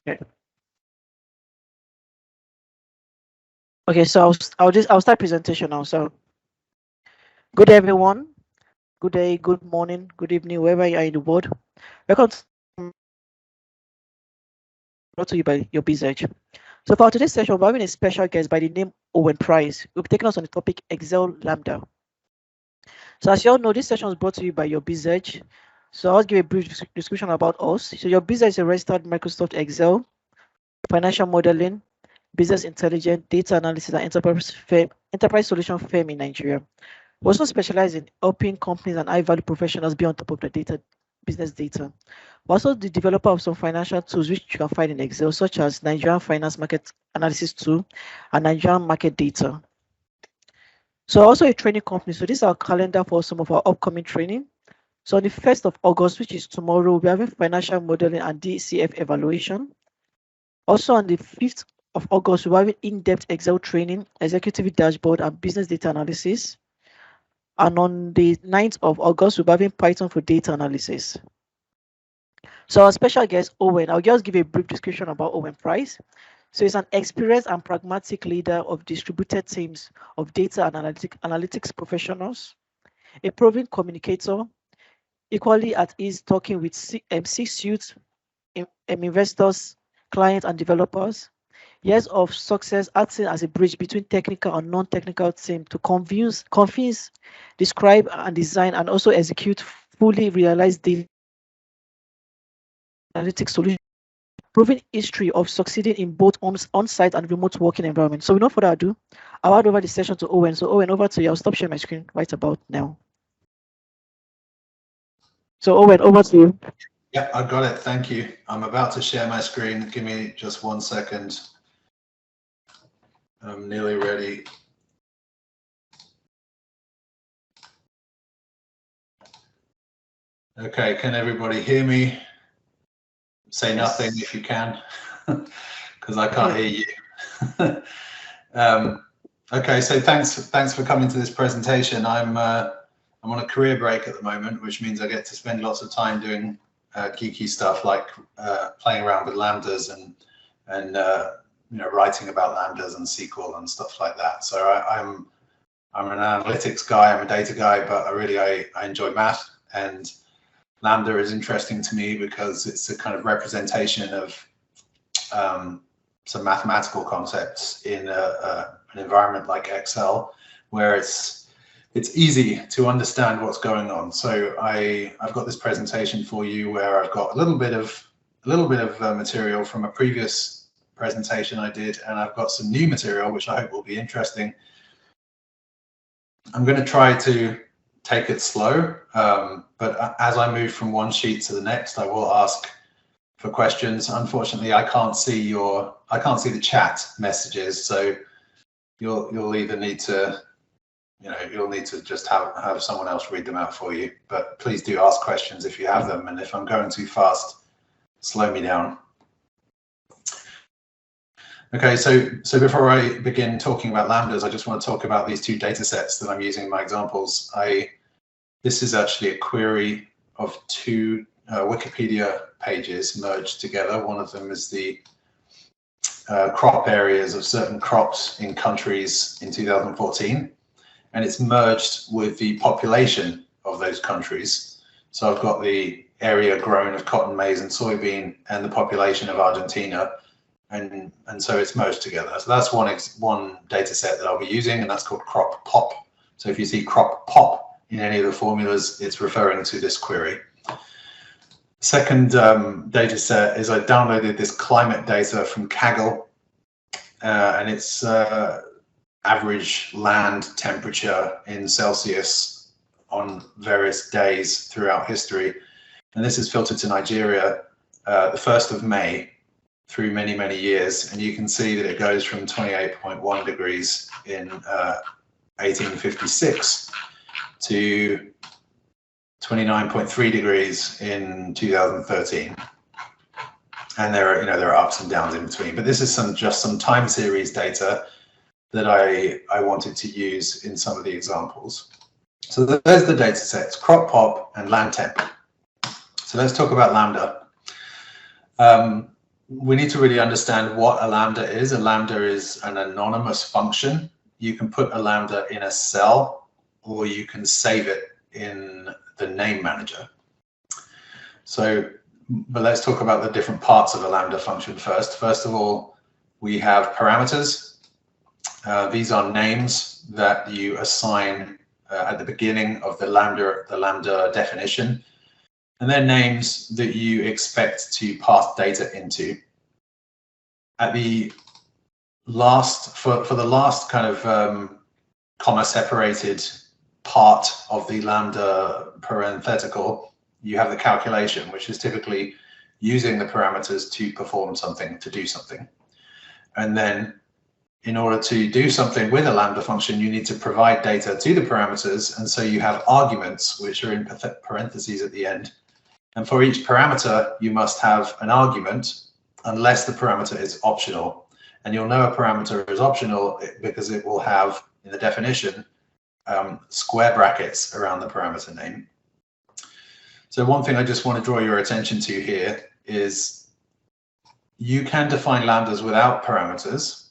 Okay. Okay, so I'll start presentation now. So good day, everyone. Good day, good morning, good evening, wherever you are in the world. Welcome to brought to you by UrBizEdge. So for today's session, we're having a special guest by the name Owen Price. We'll be taking us on the topic Excel Lambda. So as you all know, this session is brought to you by UrBizEdge. So I'll give a brief description about us. So UrBizEdge is a registered Microsoft Excel, financial modeling, business intelligence, data analysis, and enterprise solution firm in Nigeria. We also specialize in helping companies and high-value professionals be on top of the business data. We're also the developer of some financial tools which you can find in Excel, such as Nigerian Finance Market Analysis Tool and Nigerian Market Data. So also a training company. So this is our calendar for some of our upcoming training. So on the 1st of August, which is tomorrow, we'll be having financial modeling and DCF evaluation. Also on the 5th of August, we're having in-depth Excel training, executive dashboard, and business data analysis. And on the 9th of August, we'll be having Python for data analysis. So our special guest, Owen, I'll just give a brief description about Owen Price. So he's an experienced and pragmatic leader of distributed teams of data and analytics professionals, a proven communicator, equally at ease talking with C-suites, investors, clients, and developers. Years of success acting as a bridge between technical and non-technical team to convince, describe, and design, and also execute fully realized data analytics solutions. Proven history of succeeding in both on-site and remote working environments. So without further ado, I'll hand over the session to Owen. So Owen, over to you. I'll stop sharing my screen right about now. So Owen, over to you. Yeah, I got it. Thank you. I'm about to share my screen. Give me just 1 second. I'm nearly ready. Okay, can everybody hear me? Say nothing if you can, because I can't hear you. Okay, so thanks for coming to this presentation. I'm on a career break at the moment, which means I get to spend lots of time doing geeky stuff like playing around with lambdas and you know, writing about lambdas and SQL and stuff like that. So I'm an analytics guy, I'm a data guy, but I enjoy math, and Lambda is interesting to me because it's a kind of representation of some mathematical concepts in an environment like Excel, where it's easy to understand what's going on. So I've got this presentation for you where I've got a little bit of material from a previous presentation I did, and I've got some new material which I hope will be interesting. I'm going to try to take it slow, but as I move from one sheet to the next, I will ask for questions. Unfortunately, I can't see the chat messages, so you'll either need to, you know, you'll need to just have someone else read them out for you. But please do ask questions if you have them, and if I'm going too fast, slow me down. Okay, so before I begin talking about lambdas, I just want to talk about these two data sets that I'm using in my examples. This is actually a query of two Wikipedia pages merged together. One of them is the crop areas of certain crops in countries in 2014, and it's merged with the population of those countries. So I've got the area grown of cotton, maize, and soybean, and the population of Argentina, and so it's merged together. So that's one data set that I'll be using, and that's called crop pop. So if you see crop pop in any of the formulas, it's referring to this query. Second data set is I downloaded this climate data from Kaggle, and it's average land temperature in Celsius on various days throughout history. And this is filtered to Nigeria, the 1st of May through many, many years. And you can see that it goes from 28.1 degrees in 1856 to 29.3 degrees in 2013. And there are ups and downs in between, but this is just some time series data that I wanted to use in some of the examples. So there's the data sets, crop pop and land temp. So let's talk about Lambda. we need to really understand what a lambda is. A lambda is an anonymous function. You can put a lambda in a cell, or you can save it in the name manager. So, but let's talk about the different parts of a lambda function first. First of all, we have parameters. These are names that you assign at the beginning of the lambda definition, and they're names that you expect to pass data into. At the last, for the last kind of comma separated part of the lambda parenthetical, you have the calculation, which is typically using the parameters to perform something, to do something. And then in order to do something with a lambda function, you need to provide data to the parameters. And so you have arguments, which are in parentheses at the end. And for each parameter, you must have an argument, unless the parameter is optional. And you'll know a parameter is optional because it will have, in the definition, square brackets around the parameter name. So one thing I just want to draw your attention to here is you can define lambdas without parameters.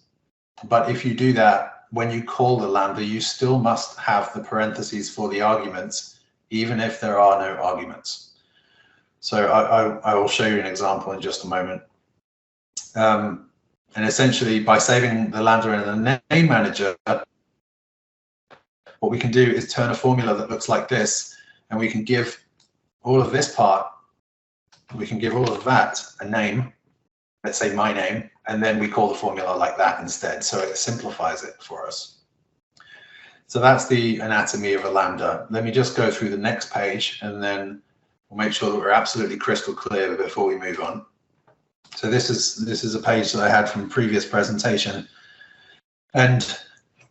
But if you do that, when you call the lambda, you still must have the parentheses for the arguments, even if there are no arguments. So I will show you an example in just a moment. And essentially, by saving the lambda in the name manager, what we can do is turn a formula that looks like this, and we can give all of this part, we can give all of that a name, let's say my name, and then we call the formula like that instead. So it simplifies it for us. So that's the anatomy of a lambda. Let me just go through the next page, and then we'll make sure that we're absolutely crystal clear before we move on. So this is a page that I had from a previous presentation, and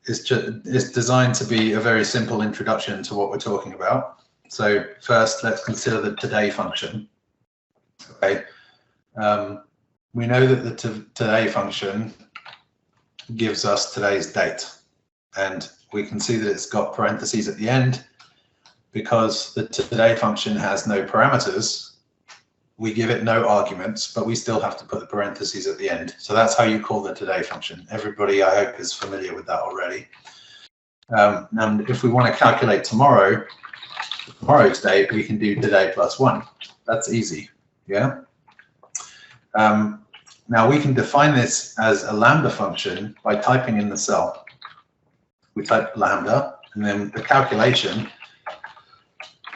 it's designed to be a very simple introduction to what we're talking about. So first, let's consider the today function. Okay. We know that the today function gives us today's date, and we can see that it's got parentheses at the end. Because the today function has no parameters, we give it no arguments, but we still have to put the parentheses at the end. So that's how you call the today function. Everybody, I hope, is familiar with that already. And if we want to calculate tomorrow's date, we can do today plus 1. That's easy, yeah? Now we can define this as a lambda function by typing in the cell. We type lambda, and then the calculation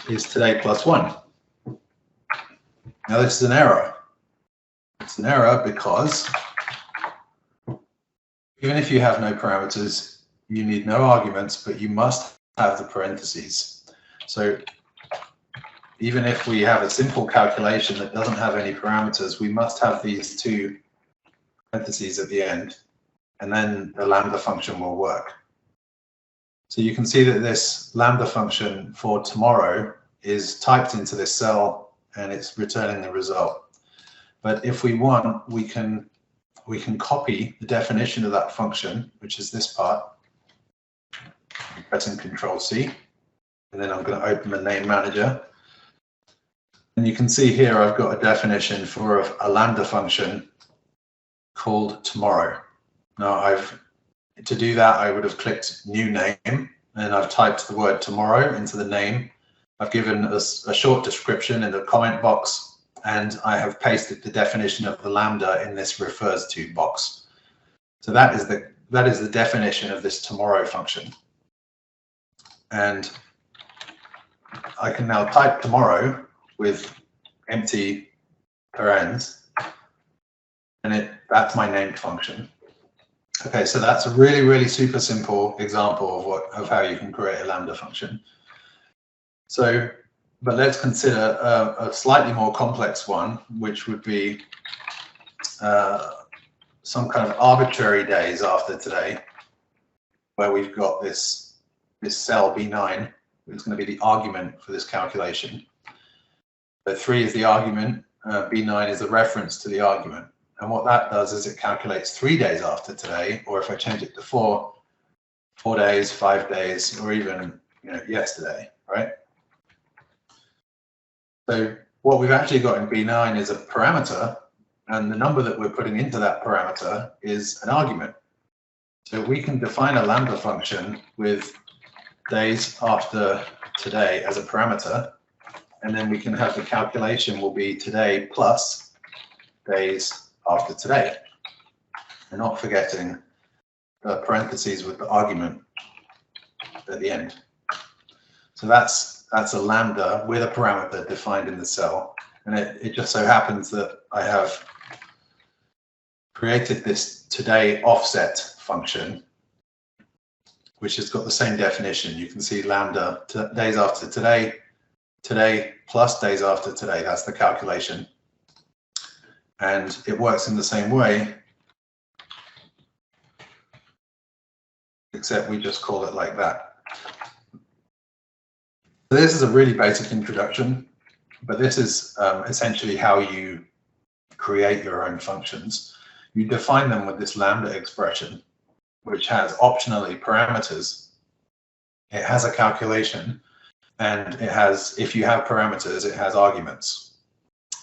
is today plus 1. Now this is an error. It's an error because even if you have no parameters, you need no arguments, but you must have the parentheses. So even if we have a simple calculation that doesn't have any parameters, we must have these two parentheses at the end, and then the lambda function will work. So you can see that this lambda function for tomorrow is typed into this cell, and it's returning the result. But if we want, we can copy the definition of that function, which is this part, pressing Control-C, and then I'm going to open the name manager. And you can see here I've got a definition for a lambda function called tomorrow. Now to do that, I would have clicked new name, and I've typed the word tomorrow into the name. I've given a short description in the comment box, and I have pasted the definition of the lambda in this refers to box. So that is the definition of this tomorrow function. And I can now type tomorrow with empty parens, and that's my named function. Okay, so that's a really, really super simple example of how you can create a lambda function. So, but let's consider a slightly more complex one, which would be some kind of arbitrary days after today, where we've got this cell B9, which is going to be the argument for this calculation. So 3 is the argument, B9 is the reference to the argument. And what that does is it calculates 3 days after today, or if I change it to 4 days, 5 days, or even yesterday, right? So what we've actually got in B9 is a parameter, And the number that we're putting into that parameter is an argument. So we can define a Lambda function with days after today as a parameter, and then we can have the calculation will be today plus days after today. And not forgetting the parentheses with the argument at the end. So that's a Lambda with a parameter defined in the cell. And it just so happens that I have created this today offset function, which has got the same definition. You can see Lambda days after today, today plus days after today. That's the calculation. And it works in the same way, except we just call it like that. So this is a really basic introduction, but this is essentially how you create your own functions. You define them with this Lambda expression, which has optionally parameters. It has a calculation, and it has, if you have parameters, it has arguments.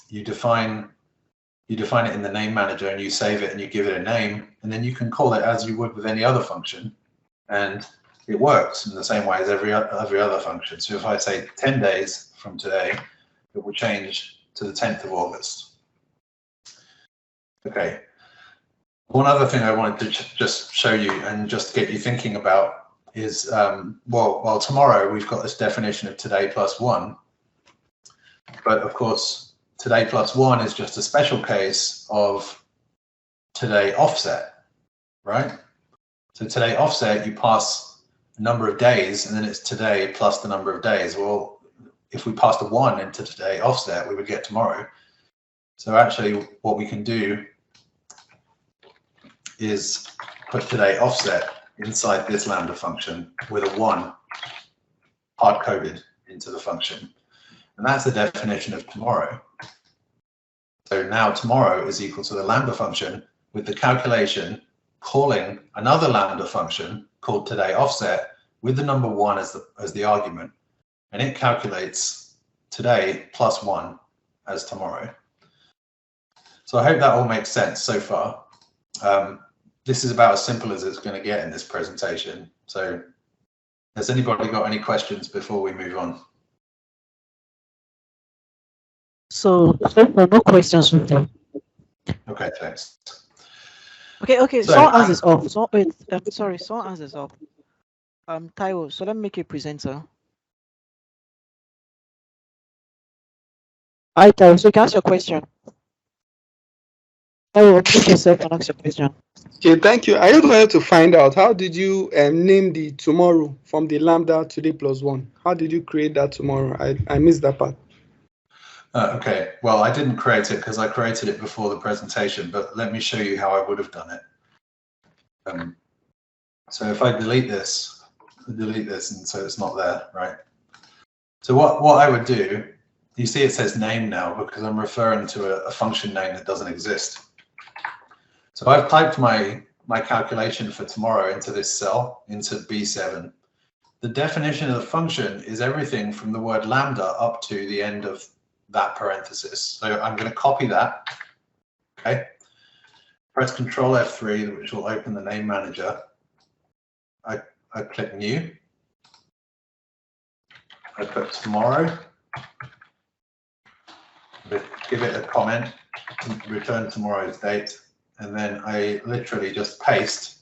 You define it in the name manager, and you save it and you give it a name, and then you can call it as you would with any other function, and it works in the same way as every other function. So if I say 10 days from today, it will change to the 10th of August. Okay. One other thing I wanted to just show you and just get you thinking about is, well, tomorrow we've got this definition of today plus 1, but of course, today plus 1 is just a special case of today offset, right? So today offset, you pass a number of days, and then it's today plus the number of days. Well, if we passed a 1 into today offset, we would get tomorrow. So actually, what we can do is put today offset inside this Lambda function with a 1 hard-coded into the function. And that's the definition of tomorrow. So now tomorrow is equal to the Lambda function with the calculation calling another Lambda function called today offset with the number 1 as the argument. And it calculates today plus 1 as tomorrow. So I hope that all makes sense so far. This is about as simple as it's going to get in this presentation. So has anybody got any questions before we move on? So no questions with them. Okay, thanks. Okay. So, someone has this off. So wait, sorry, someone has this off. Taiwo, so let me make you a presenter. Hi, Taiwo, so you can ask your question. Taiwo, unmute yourself and ask your question. Okay, thank you. I just wanted to find out, how did you name the tomorrow from the Lambda today plus 1? How did you create that tomorrow? I missed that part. Okay, well, I didn't create it because I created it before the presentation, but let me show you how I would have done it. So if I delete this, and so it's not there, right? So what I would do, you see it says name now because I'm referring to a function name that doesn't exist. So I've typed my calculation for tomorrow into this cell, into B7. The definition of the function is everything from the word lambda up to the end of that parenthesis. So I'm going to copy that, okay? Press Control F3, which will open the name manager. I click New. I put tomorrow. Give it a comment, return tomorrow's date, and then I literally just paste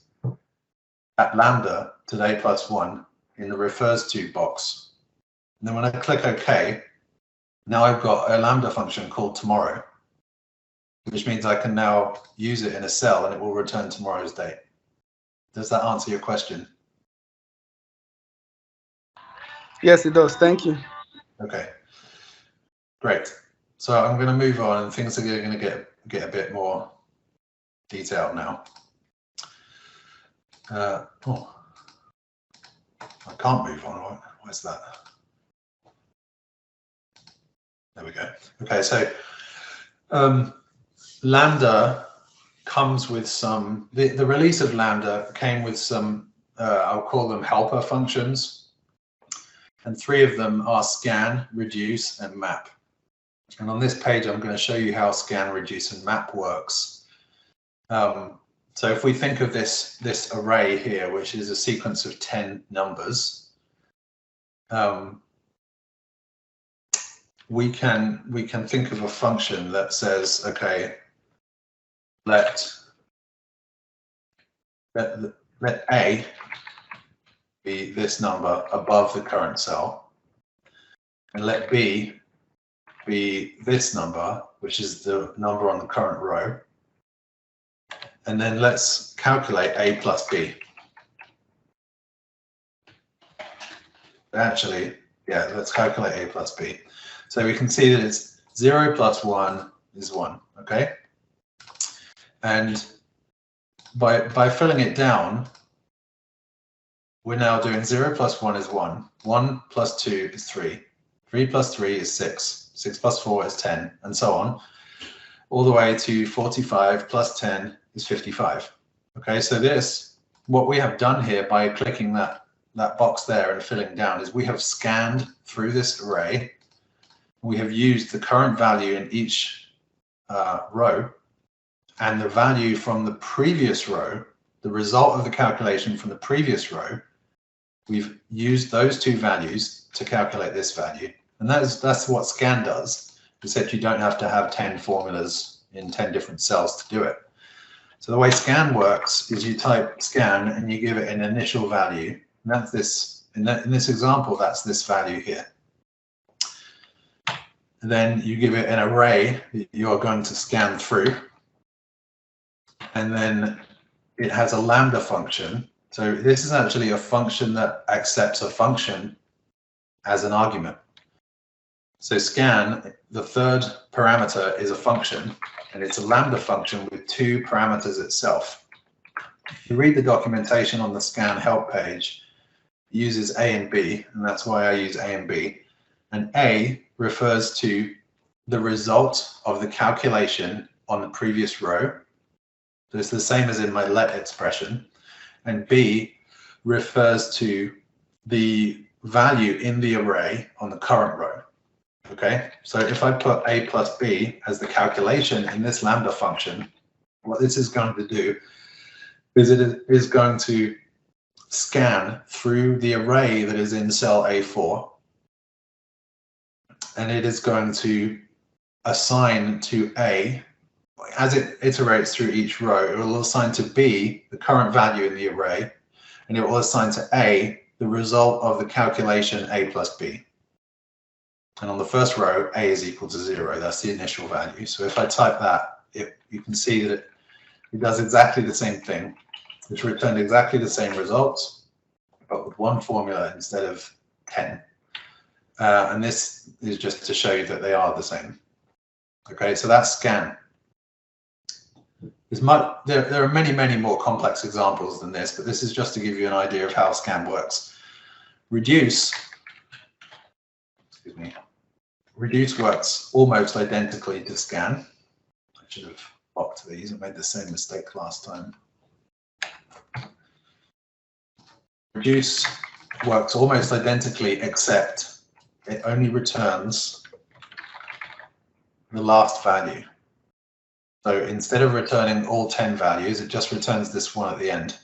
that lambda today plus 1 in the refers to box. And then when I click OK, now I've got a lambda function called tomorrow, which means I can now use it in a cell and it will return tomorrow's date. Does that answer your question? Yes, it does. Thank you. Okay, great. So I'm going to move on, and things are going to get a bit more detailed now. I can't move on. Where's that? There we go. Okay, so Lambda comes with some, the release of Lambda came with some, I'll call them helper functions. And 3 of them are scan, reduce, and map. And on this page, I'm going to show you how scan, reduce, and map works. So if we think of this array here, which is a sequence of 10 numbers, we can think of a function that says, okay, let A be this number above the current cell, and let B be this number, which is the number on the current row, and then let's calculate A plus B. Actually, yeah, let's calculate A plus B. So we can see that it's 0 plus 1 is 1, okay? And by filling it down, we're now doing 0 plus 1 is 1, 1 plus 2 is 3, 3 plus 3 is 6, 6 plus 4 is 10, and so on, all the way to 45 plus 10 is 55. Okay, so what we have done here by clicking that box there and filling down is we have scanned through this array. We have used the current value in each row and the value from the previous row, the result of the calculation from the previous row. We've used those two values to calculate this value. And that's what scan does, except you don't have to have 10 formulas in 10 different cells to do it. So the way scan works is you type scan and you give it an initial value. And that's this, in this example, that's this value here. And then you give it an array that you're going to scan through. And then it has a lambda function. So this is actually a function that accepts a function as an argument. So scan, the third parameter is a function, and it's a lambda function with 2 parameters itself. If you read the documentation on the scan help page, it uses A and B, and that's why I use A and B. And A refers to the result of the calculation on the previous row. So it's the same as in my let expression. And B refers to the value in the array on the current row. Okay, so if I put A plus B as the calculation in this lambda function, what this is going to do is it is going to scan through the array that is in cell A4, and it is going to assign to A, as it iterates through each row, it will assign to B the current value in the array, and it will assign to A the result of the calculation A plus B. And on the first row, A is equal to 0. That's the initial value. So if I type that, you can see that it does exactly the same thing. It's returned exactly the same results, but with one formula instead of 10. And this is just to show you that they are the same. Okay, so that's scan. There are many, many more complex examples than this, but this is just to give you an idea of how scan works. Reduce, excuse me. Reduce works almost identically to scan. I should have blocked these. I made the same mistake last time. Reduce works almost identically, except it only returns the last value. So instead of returning all 10 values, it just returns this one at the end.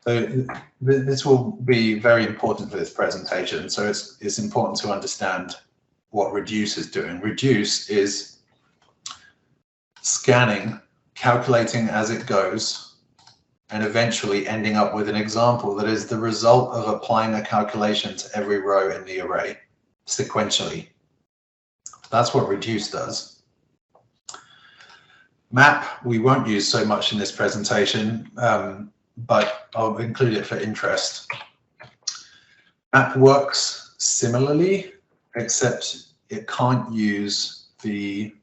So this will be very important for this presentation. So it's important to understand what reduce is doing. Reduce is scanning, calculating as it goes, and eventually ending up with an example that is the result of applying a calculation to every row in the array sequentially. That's what reduce does. Map, we won't use so much in this presentation, but I'll include it for interest. Map works similarly, except it can't use the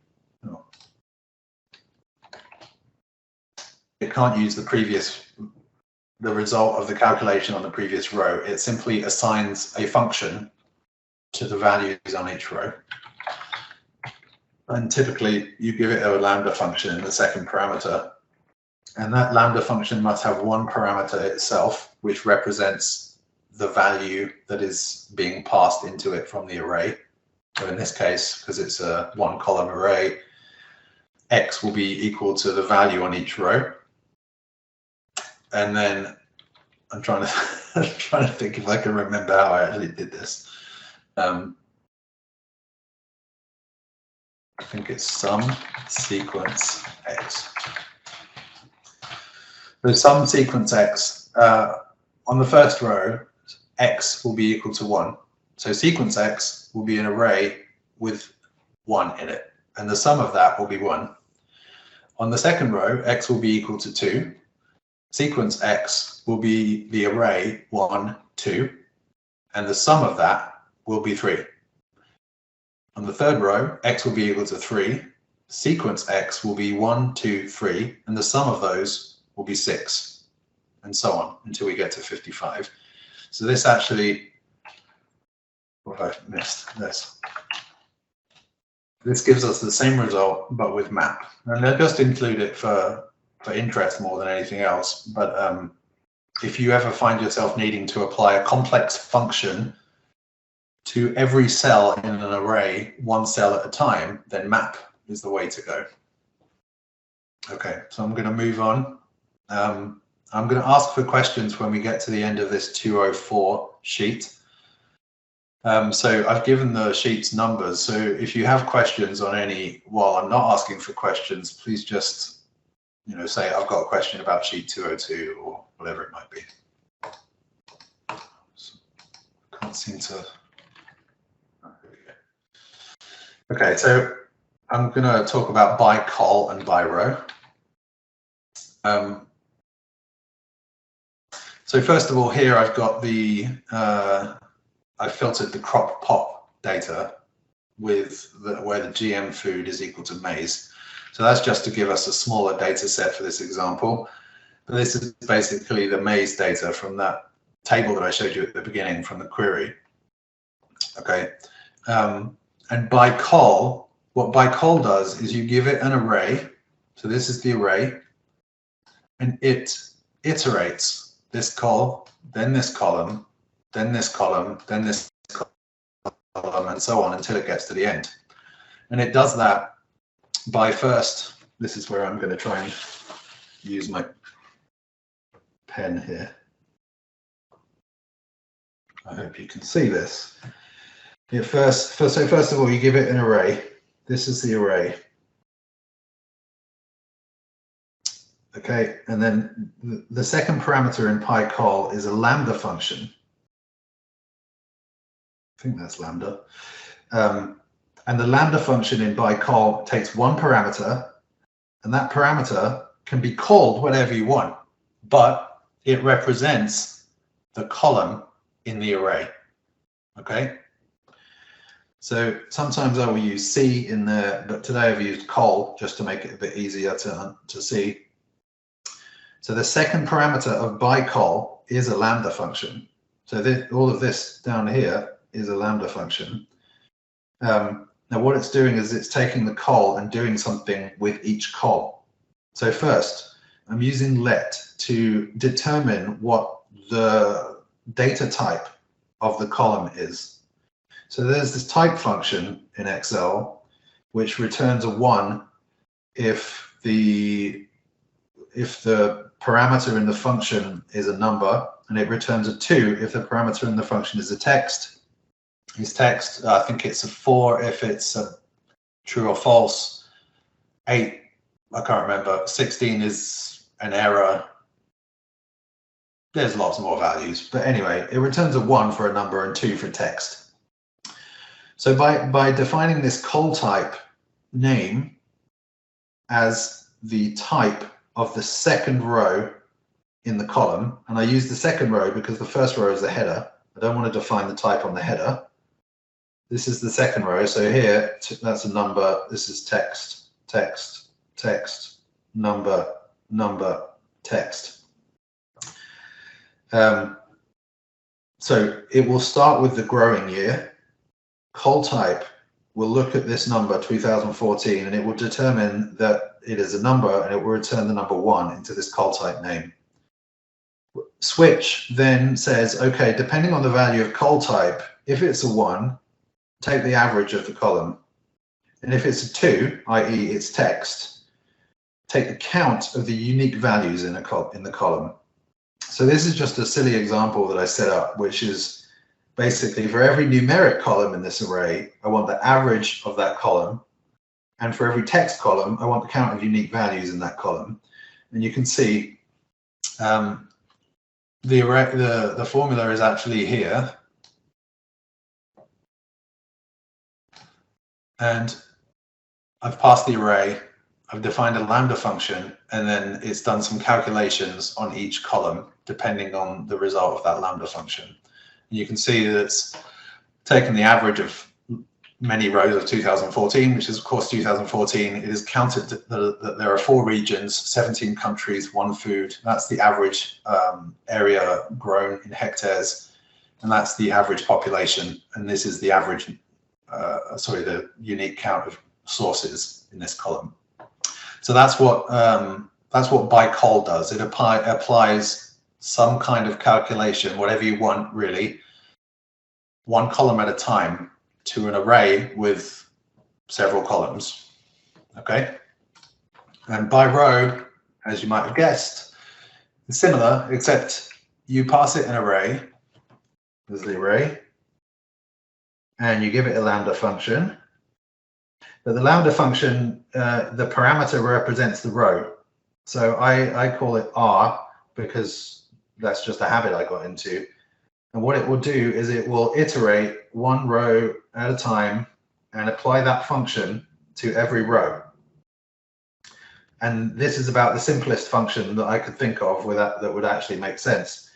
the result of the calculation on the previous row. It simply assigns a function to the values on each row. And typically you give it a lambda function in the second parameter. And that lambda function must have one parameter itself, which represents the value that is being passed into it from the array. So in this case, because it's a one column array, X will be equal to the value on each row. And then I'm trying to think if I can remember how I actually did this. I think it's sum sequence X. So sum sequence X, on the first row, X will be equal to 1. So sequence X will be an array with 1 in it, and the sum of that will be 1. On the second row, X will be equal to 2. Sequence X will be the array 1, 2, and the sum of that will be 3. On the third row, X will be equal to 3. Sequence X will be 1, 2, 3, and the sum of those will be 6, and so on until we get to 55. So this actually, what have I missed? This gives us the same result, but with map. And I'll just include it for interest more than anything else. But if you ever find yourself needing to apply a complex function to every cell in an array, one cell at a time, then map is the way to go. Okay, so I'm going to move on. I'm going to ask for questions when we get to the end of this 204 sheet. So I've given the sheets numbers. So if you have questions on any, while I'm not asking for questions, please just, say I've got a question about sheet 202 or whatever it might be. So, can't seem to. Okay, so I'm going to talk about Bycol and byrow. So first of all, here I've got the I filtered the crop pop data with where the GM food is equal to maize. So that's just to give us a smaller data set for this example. But this is basically the maize data from that table that I showed you at the beginning from the query. Okay, and Bycol, what Bycol does is you give it an array. So this is the array, and it iterates this col, then this column, then this column, then this column, and so on until it gets to the end. And it does that by first, this is where I'm going to try and use my pen here. I hope you can see this. So first of all, you give it an array. This is the array. Okay, and then the second parameter in Bycol is a lambda function. I think that's lambda. And the lambda function in Bycol takes one parameter, and that parameter can be called whatever you want, but it represents the column in the array. Okay? So sometimes I will use C in there, but today I've used col just to make it a bit easier to see. So the second parameter of Bycol is a lambda function. So all of this down here is a lambda function. Now what it's doing is it's taking the col and doing something with each col. So first, I'm using let to determine what the data type of the column is. So there's this type function in Excel which returns a 1 if the parameter in the function is a number, and it returns a 2 if the parameter in the function is a text. I think it's a 4 if it's a true or false. 8, I can't remember. 16 is an error. There's lots more values, but anyway, it returns a 1 for a number and 2 for text. So by defining this col type name as the type of the second row in the column, and I use the second row because the first row is the header. I don't want to define the type on the header. This is the second row, so here that's a number, this is text, text, text, number, number, text. So it will start with the growing year. Col type will look at this number 2014 and it will determine that it is a number, and it will return the number 1 into this col type name. Switch then says, okay, depending on the value of col type, if it's a 1, take the average of the column. And if it's a 2, i.e. it's text, take the count of the unique values in the column. So this is just a silly example that I set up, which is basically for every numeric column in this array, I want the average of that column. And for every text column, I want the count of unique values in that column. And you can see the formula is actually here. And I've passed the array, I've defined a lambda function, and then it's done some calculations on each column, depending on the result of that lambda function. And you can see that it's taken the average of many rows of 2014, which is of course 2014. It is counted that there are 4 regions, 17 countries, 1 food. That's the average area grown in hectares, and that's the average population. And this is the average, the unique count of sources in this column. So that's what Bycol does. It applies some kind of calculation, whatever you want really, one column at a time to an array with several columns. Okay, and by row, as you might have guessed, it's similar, except you pass it an array. There's the array, and you give it a lambda function. But the lambda function, the parameter represents the row. So I call it R because that's just a habit I got into. And what it will do is it will iterate 1 row at a time and apply that function to every row. And this is about the simplest function that I could think of that would actually make sense.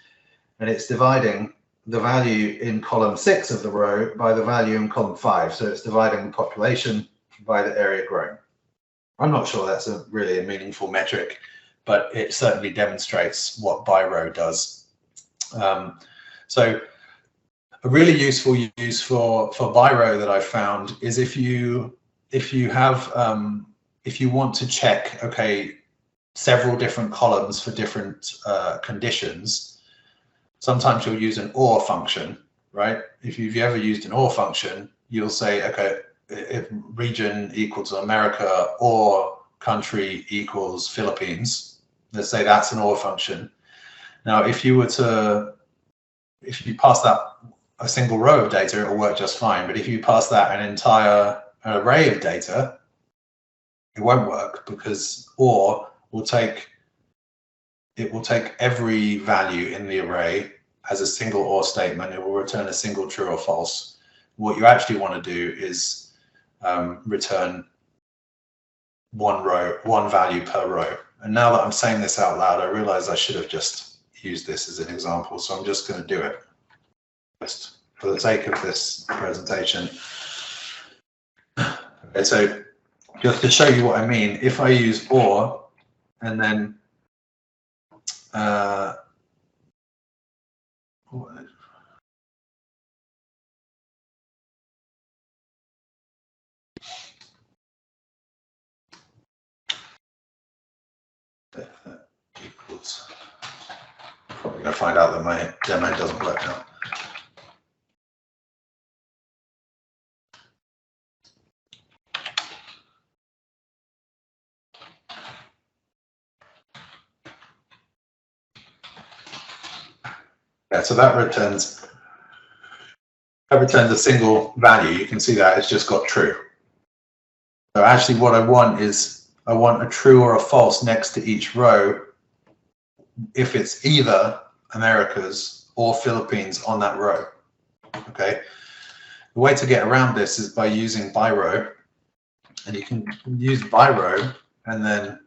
And it's dividing the value in column 6 of the row by the value in column 5. So it's dividing the population by the area grown. I'm not sure that's really a meaningful metric, but it certainly demonstrates what byrow does. So a really useful use for byrow that I found is if you want to check, okay, several different columns for different conditions, sometimes you'll use an OR function, right? If you've ever used an OR function, you'll say, okay, if region equals America or country equals Philippines, let's say that's an OR function. Now, if you pass that a single row of data, it will work just fine. But if you pass that an entire array of data, it won't work, because OR will take every value in the array as a single OR statement. It will return a single true or false. What you actually want to do is return one value per row. And now that I'm saying this out loud, I realize I should have just used this as an example. So I'm just going to do it just for the sake of this presentation. Okay, so just to show you what I mean, if I use OR and then equals, probably going to find out that my demo doesn't work now. Yeah, so that returns a single value. You can see that it's just got true. So actually what I want is I want a true or a false next to each row if it's either Americas or Philippines on that row. Okay. The way to get around this is by using byrow, and you can use byrow and then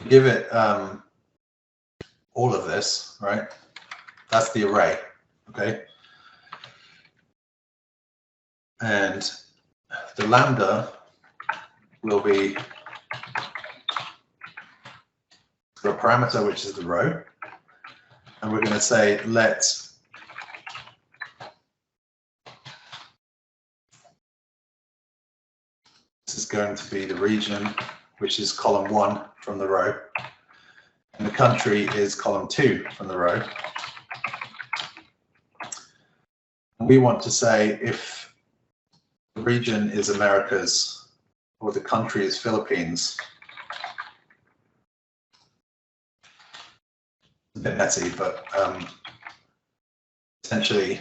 give it all of this, right? That's the array, okay? And the lambda will be the parameter, which is the row. And we're going to say let this is going to be the region, which is column 1 from the row. And the country is column 2 from the row. And we want to say if the region is Americas or the country is Philippines. It's a bit messy, but essentially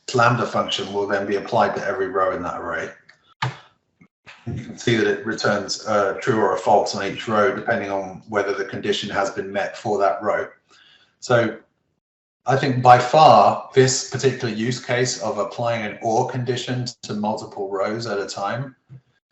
this lambda function will then be applied to every row in that array. You can see that it returns true or a false on each row, depending on whether the condition has been met for that row. So I think by far, this particular use case of applying an OR condition to multiple rows at a time,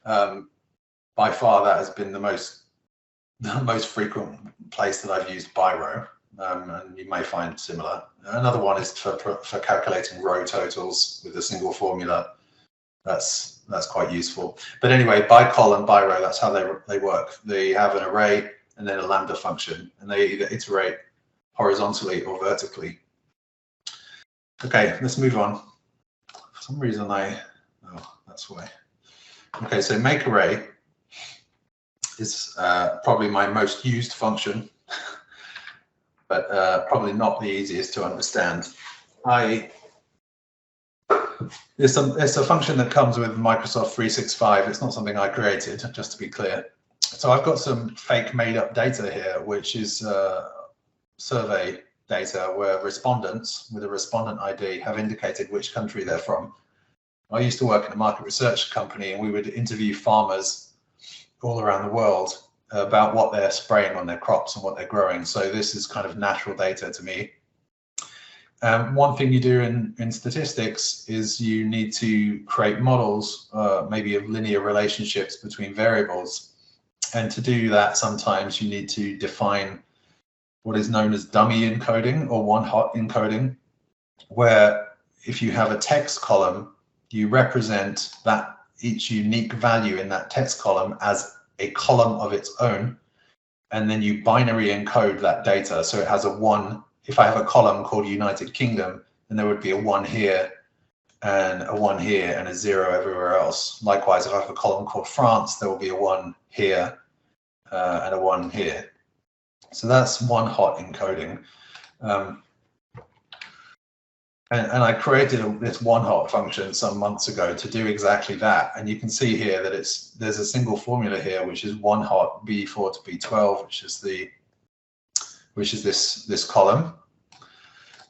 by far that has been the most frequent place that I've used byrow, and you may find similar. Another one is for calculating row totals with a single formula. That's quite useful. But anyway, Bycol and byrow, that's how they work. They have an array and then a lambda function, and they either iterate horizontally or vertically. Okay, let's move on. For some reason that's why. Okay, so make array is probably my most used function, but probably not the easiest to understand. It's a function that comes with Microsoft 365. It's not something I created, just to be clear. So I've got some fake made-up data here, which is survey data where respondents with a respondent ID have indicated which country they're from. I used to work in a market research company, and we would interview farmers all around the world about what they're spraying on their crops and what they're growing. So this is kind of natural data to me. One thing you do in statistics is you need to create models, maybe of linear relationships between variables. And to do that, sometimes you need to define what is known as dummy encoding or one-hot encoding, where if you have a text column, you represent that each unique value in that text column as a column of its own, and then you binary encode that data. So it has a 1. If I have a column called United Kingdom, then there would be a 1 here and a 1 here and a 0 everywhere else. Likewise, if I have a column called France, there will be a 1 here and a 1 here. So that's one-hot encoding. And I created this one-hot function some months ago to do exactly that. And you can see here that there's a single formula here, which is one-hot B4 to B12, which is this column.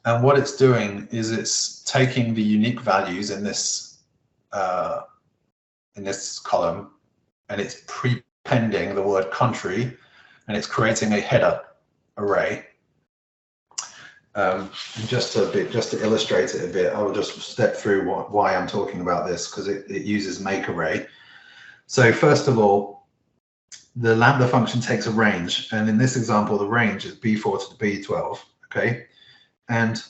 And what it's doing is it's taking the unique values in this column, and it's prepending the word country, and it's creating a header array. And just to illustrate it a bit, I will just step through why I'm talking about this, because it uses make array. So first of all, the lambda function takes a range, and in this example, the range is B4 to B12, okay? And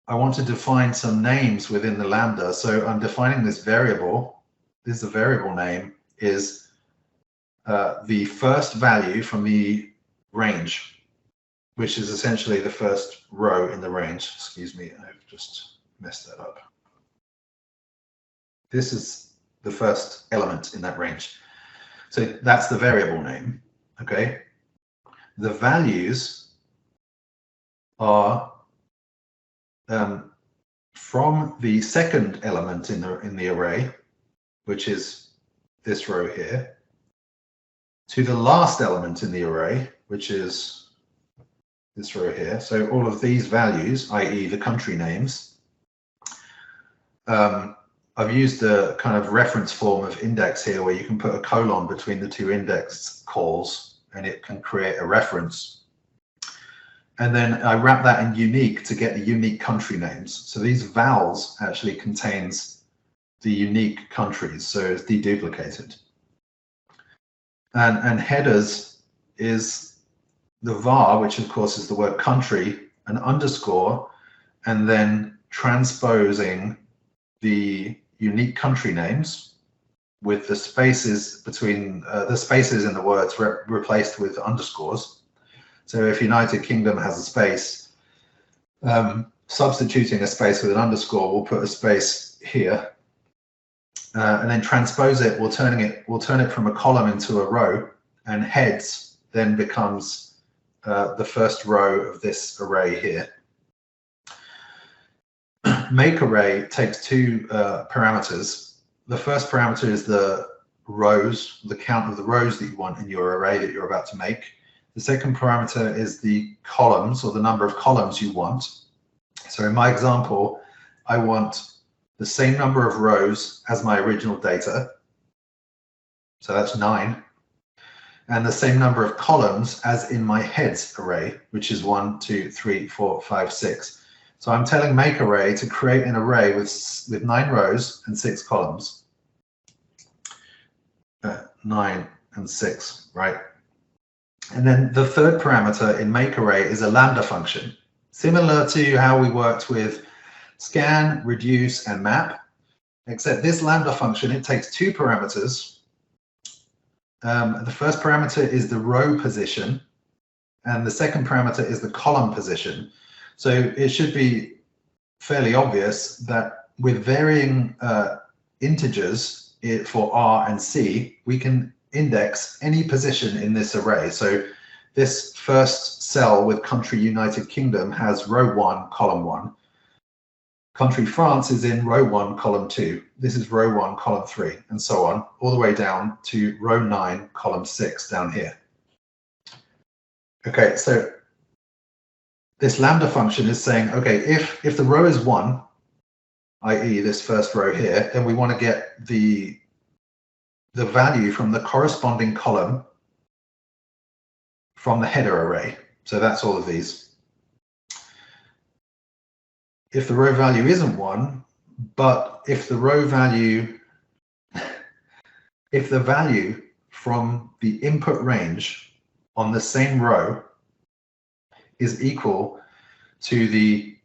I want to define some names within the lambda, so I'm defining this variable. This is a variable name, is the first value from the range, which is essentially the first row in the range. Excuse me, I've just messed that up. This is the first element in that range. So that's the variable name, okay? The values are from the second element in the array, which is this row here, to the last element in the array, which is this row here. So all of these values, i.e. the country names, I've used a kind of reference form of index here where you can put a colon between the two index calls and it can create a reference. And then I wrap that in unique to get the unique country names. So these vowels actually contains the unique countries, so it's deduplicated. And headers is the var, which of course is the word country, an underscore, and then transposing the unique country names with the spaces between the spaces in the words replaced with underscores. So if United Kingdom has a space, substituting a space with an underscore will put a space here. and then transpose it, we'll turn it from a column into a row, and heads then becomes the first row of this array here. Make array takes two parameters. The first parameter is the rows, the count of the rows that you want in your array that you're about to make. The second parameter is the columns, or the number of columns you want. So in my example, I want the same number of rows as my original data. So that's 9. And the same number of columns as in my heads array, which is 1, 2, 3, 4, 5, 6. So I'm telling make array to create an array with 9 rows and 6 columns. 9 and 6, right? And then the third parameter in make array is a lambda function, similar to how we worked with scan, reduce, and map, except this lambda function, it takes two parameters. The first parameter is the row position, and the second parameter is the column position. So it should be fairly obvious that with varying integers for R and C, we can index any position in this array. So this first cell with country United Kingdom has row 1, column 1. Country France is in row 1, column 2. This is row 1, column 3, and so on, all the way down to row 9, column 6 down here. Okay, so this lambda function is saying, okay, if the row is 1, i.e. this first row here, then we want to get the value from the corresponding column from the header array. So that's all of these. If the row value isn't 1, but if the row value, if the value from the input range on the same row is equal to the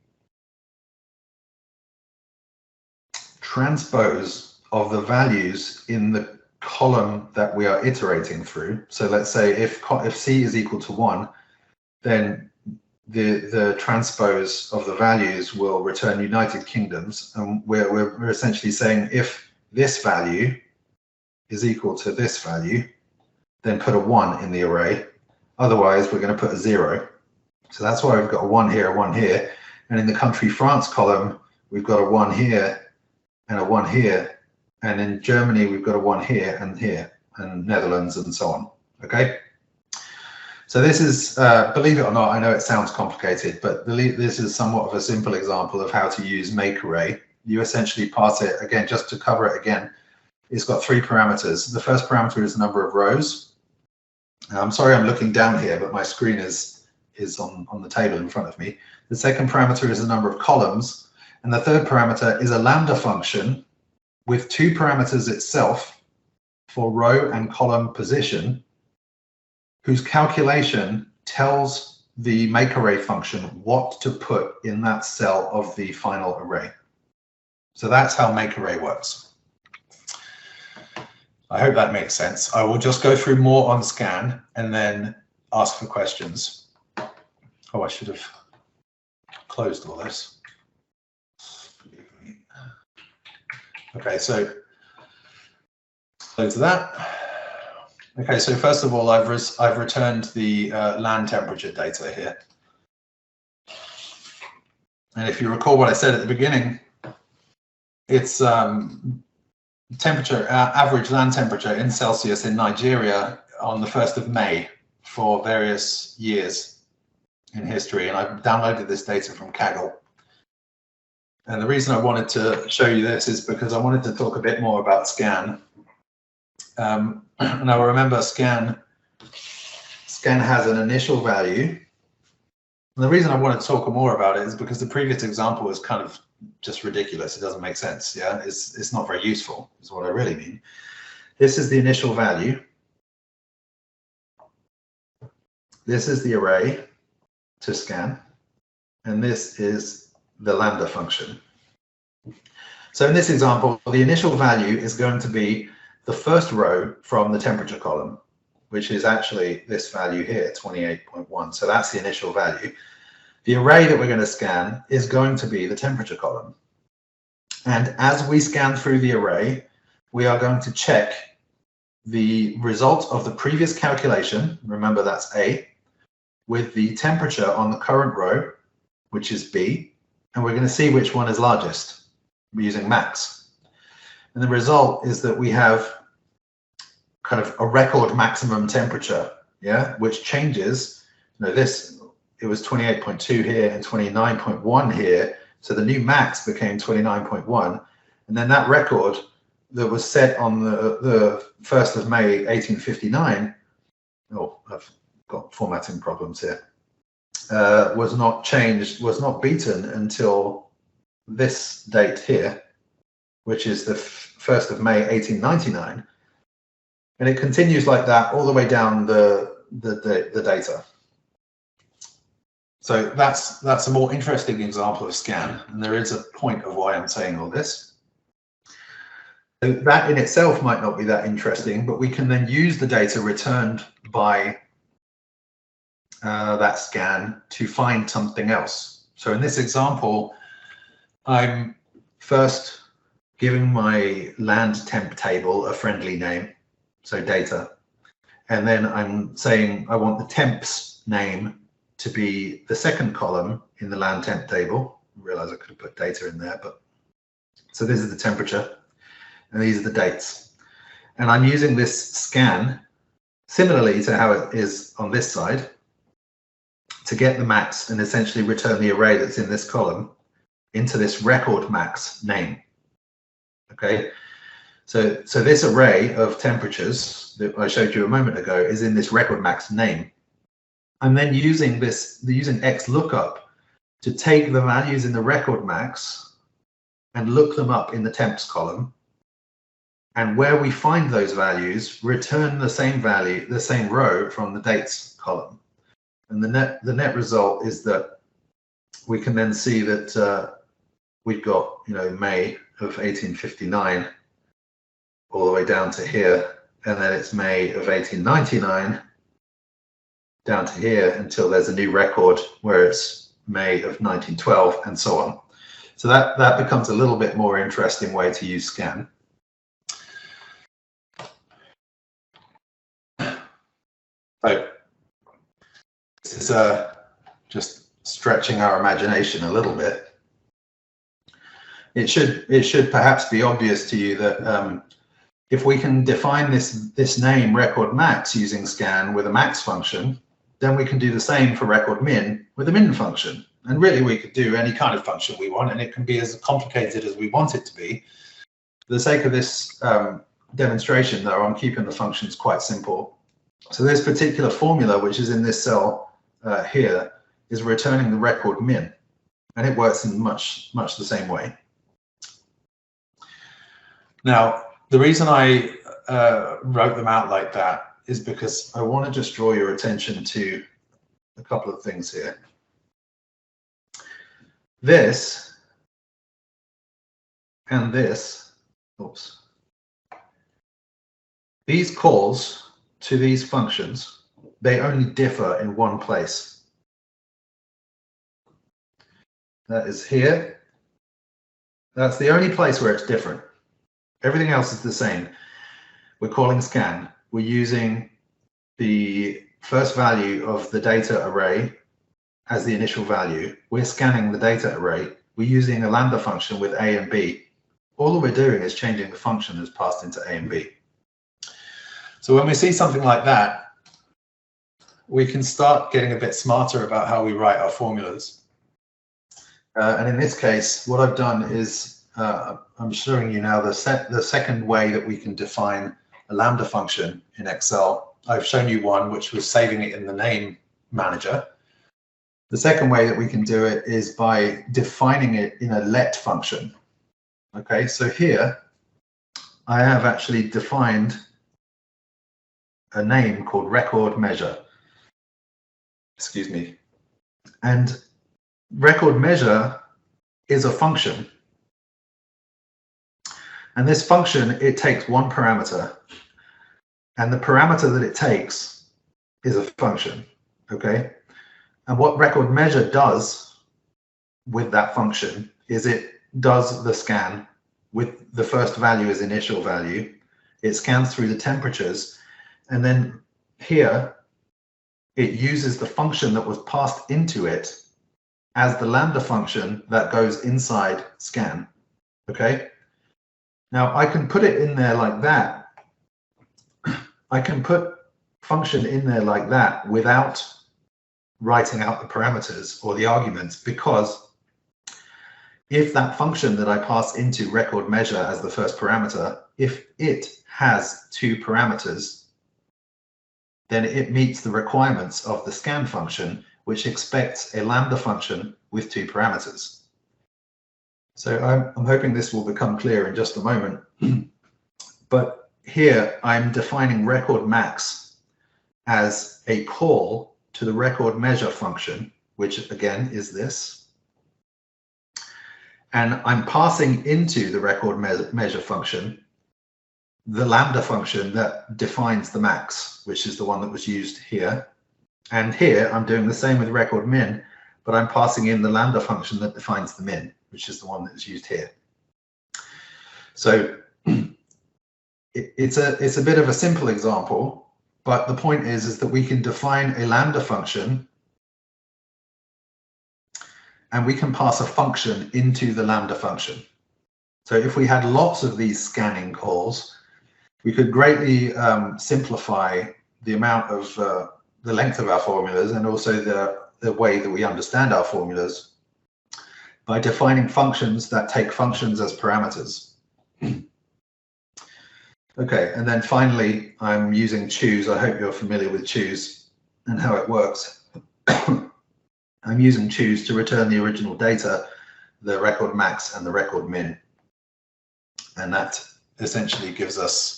transpose of the values in the column that we are iterating through. So let's say if C is equal to 1, then the transpose of the values will return United Kingdoms, and we're essentially saying if this value is equal to this value, then put a 1 in the array. Otherwise, we're going to put a 0. So that's why we've got a 1 here, a 1 here. And in the country France column, we've got a 1 here and a 1 here. And in Germany, we've got a 1 here, and Netherlands, and so on. Okay. So this is, believe it or not, I know it sounds complicated, but this is somewhat of a simple example of how to use make array. You essentially pass it, again, just to cover it again, it's got 3 parameters. The first parameter is the number of rows. I'm sorry I'm looking down here, but my screen is on the table in front of me. The second parameter is the number of columns. And the third parameter is a lambda function with 2 parameters itself for row and column position, whose calculation tells the make array function what to put in that cell of the final array. So that's how make array works. I hope that makes sense. I will just go through more on scan and then ask for questions. Oh, I should have closed all this. Okay, so close that. Okay, so first of all, I've returned the land temperature data here. And if you recall what I said at the beginning, it's temperature, average land temperature in Celsius in Nigeria on the 1st of May for various years in history. And I've downloaded this data from Kaggle. And the reason I wanted to show you this is because I wanted to talk a bit more about scan. Now remember, scan has an initial value. And the reason I want to talk more about it is because the previous example is kind of just ridiculous. It doesn't make sense. Yeah, it's not very useful, is what I really mean. This is the initial value. This is the array to scan. And this is the lambda function. So in this example, the initial value is going to be the first row from the temperature column, which is actually this value here, 28.1. So that's the initial value. The array that we're going to scan is going to be the temperature column. And as we scan through the array, we are going to check the result of the previous calculation, remember that's A, with the temperature on the current row, which is B, and we're going to see which one is largest. We're using max. And the result is that we have kind of a record maximum temperature, yeah, which changes. You know, this, it was 28.2 here and 29.1 here. So the new max became 29.1. And then that record that was set on the 1st of May, 1859, oh, I've got formatting problems here, was not changed, was not beaten until this date here, which is the 1st of May, 1899. And it continues like that all the way down the data. So that's a more interesting example of scan, and there is a point of why I'm saying all this. So that in itself might not be that interesting, but we can then use the data returned by that scan to find something else. So in this example, I'm first giving my land temp table a friendly name, so data, and then I'm saying I want the temp's name to be the second column in the land temp table. I realize I could have put data in there, but so this is the temperature and these are the dates. And I'm using this scan similarly to how it is on this side to get the max and essentially return the array that's in this column into this record max name. Okay, so this array of temperatures that I showed you a moment ago is in this record max name. I'm then using XLOOKUP to take the values in the record max and look them up in the temps column. And where we find those values, return the same value, the same row from the dates column. And the net result is that we can then see that we've got, you know, May of 1859 all the way down to here, and then it's May of 1899 down to here until there's a new record where it's May of 1912 and so on. So that becomes a little bit more interesting way to use scan. So this is just stretching our imagination a little bit. It should perhaps be obvious to you that if we can define this name record max using scan with a max function, then we can do the same for record min with a min function. And really we could do any kind of function we want, and it can be as complicated as we want it to be. For the sake of this demonstration though, I'm keeping the functions quite simple. So this particular formula, which is in this cell here, is returning the record min, and it works in much the same way. Now, the reason I wrote them out like that is because I want to just draw your attention to a couple of things here. This and this, oops. These calls to these functions, they only differ in one place. That is here. That's the only place where it's different. Everything else is the same. We're calling scan. We're using the first value of the data array as the initial value. We're scanning the data array. We're using a Lambda function with A and B. All that we're doing is changing the function that's passed into A and B. So when we see something like that, we can start getting a bit smarter about how we write our formulas. And in this case, what I've done is I'm showing you now the second way that we can define a Lambda function in Excel. I've shown you one which was saving it in the name manager. The second way that we can do it is by defining it in a let function. Okay, so here I have actually defined a name called record measure. Excuse me. And record measure is a function. And this function, it takes one parameter. And the parameter that it takes is a function, okay? And what record measure does with that function is it does the scan with the first value as initial value. It scans through the temperatures, and then here it uses the function that was passed into it as the Lambda function that goes inside scan. Okay. Now I can put it in there like that. I can put function in there like that without writing out the parameters or the arguments, because if that function that I pass into record measure as the first parameter, if it has two parameters, then it meets the requirements of the scan function, which expects a Lambda function with two parameters. So I'm hoping this will become clear in just a moment. But here I'm defining record max as a call to the record measure function, which again is this. And I'm passing into the record measure function the Lambda function that defines the max, which is the one that was used here. And here I'm doing the same with record min, but I'm passing in the Lambda function that defines the min, which is the one that's used here. So it's a bit of a simple example, but the point is that we can define a Lambda function and we can pass a function into the Lambda function. So if we had lots of these scanning calls, we could greatly simplify the amount of the length of our formulas, and also the way that we understand our formulas, by defining functions that take functions as parameters. Okay, and then finally, I'm using choose. I hope you're familiar with choose and how it works. I'm using choose to return the original data, the record max and the record min. And that essentially gives us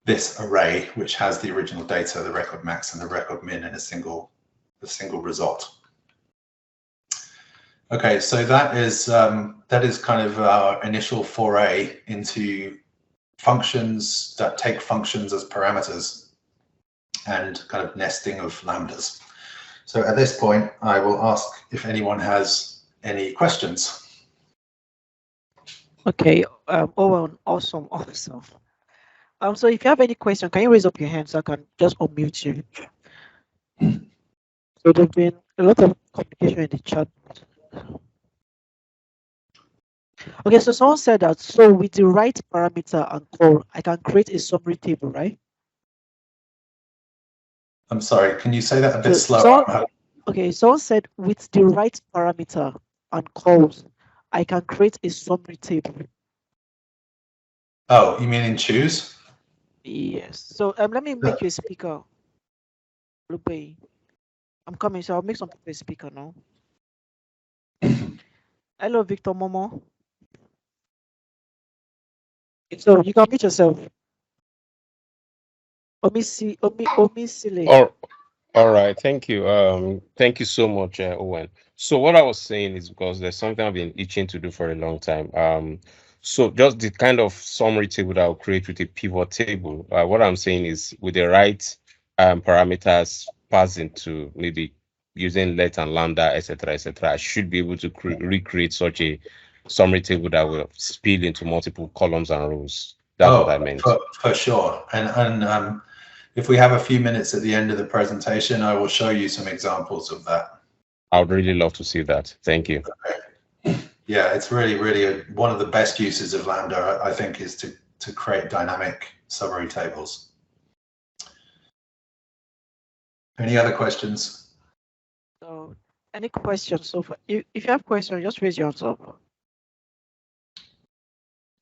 this array, which has the original data, the record max and the record min in a single result. Okay, so that is kind of our initial foray into functions that take functions as parameters and kind of nesting of lambdas. So at this point, I will ask if anyone has any questions. Okay, Owen, awesome. So if you have any question, can you raise up your hand so I can just unmute you? So there's been a lot of communication in the chat. Okay, so someone said that, so with the right parameter and call, I can create a summary table, right? I'm sorry, can you say that a bit slower? Okay, someone said with the right parameter and calls, I can create a summary table. Oh, you mean in choose? Yes. So let me make you a speaker. Lupe, I'm coming, so I'll make some people a speaker now. Hello, Victor Momo. So you can meet yourself. Omisile. All right, thank you. Thank you so much, Owen. So what I was saying is, because there's something I've been itching to do for a long time. So just the kind of summary table that I'll create with a pivot table. What I'm saying is, with the right parameters passed into maybe using let and lambda, etc., I should be able to recreate such a summary table that will spill into multiple columns and rows. That's what I meant. For sure. And if we have a few minutes at the end of the presentation, I will show you some examples of that. I would really love to see that. Thank you. Okay. Yeah, it's really one of the best uses of Lambda, I think, is to create dynamic summary tables. Any other questions? So, any questions? So if you have questions, just raise your hands up.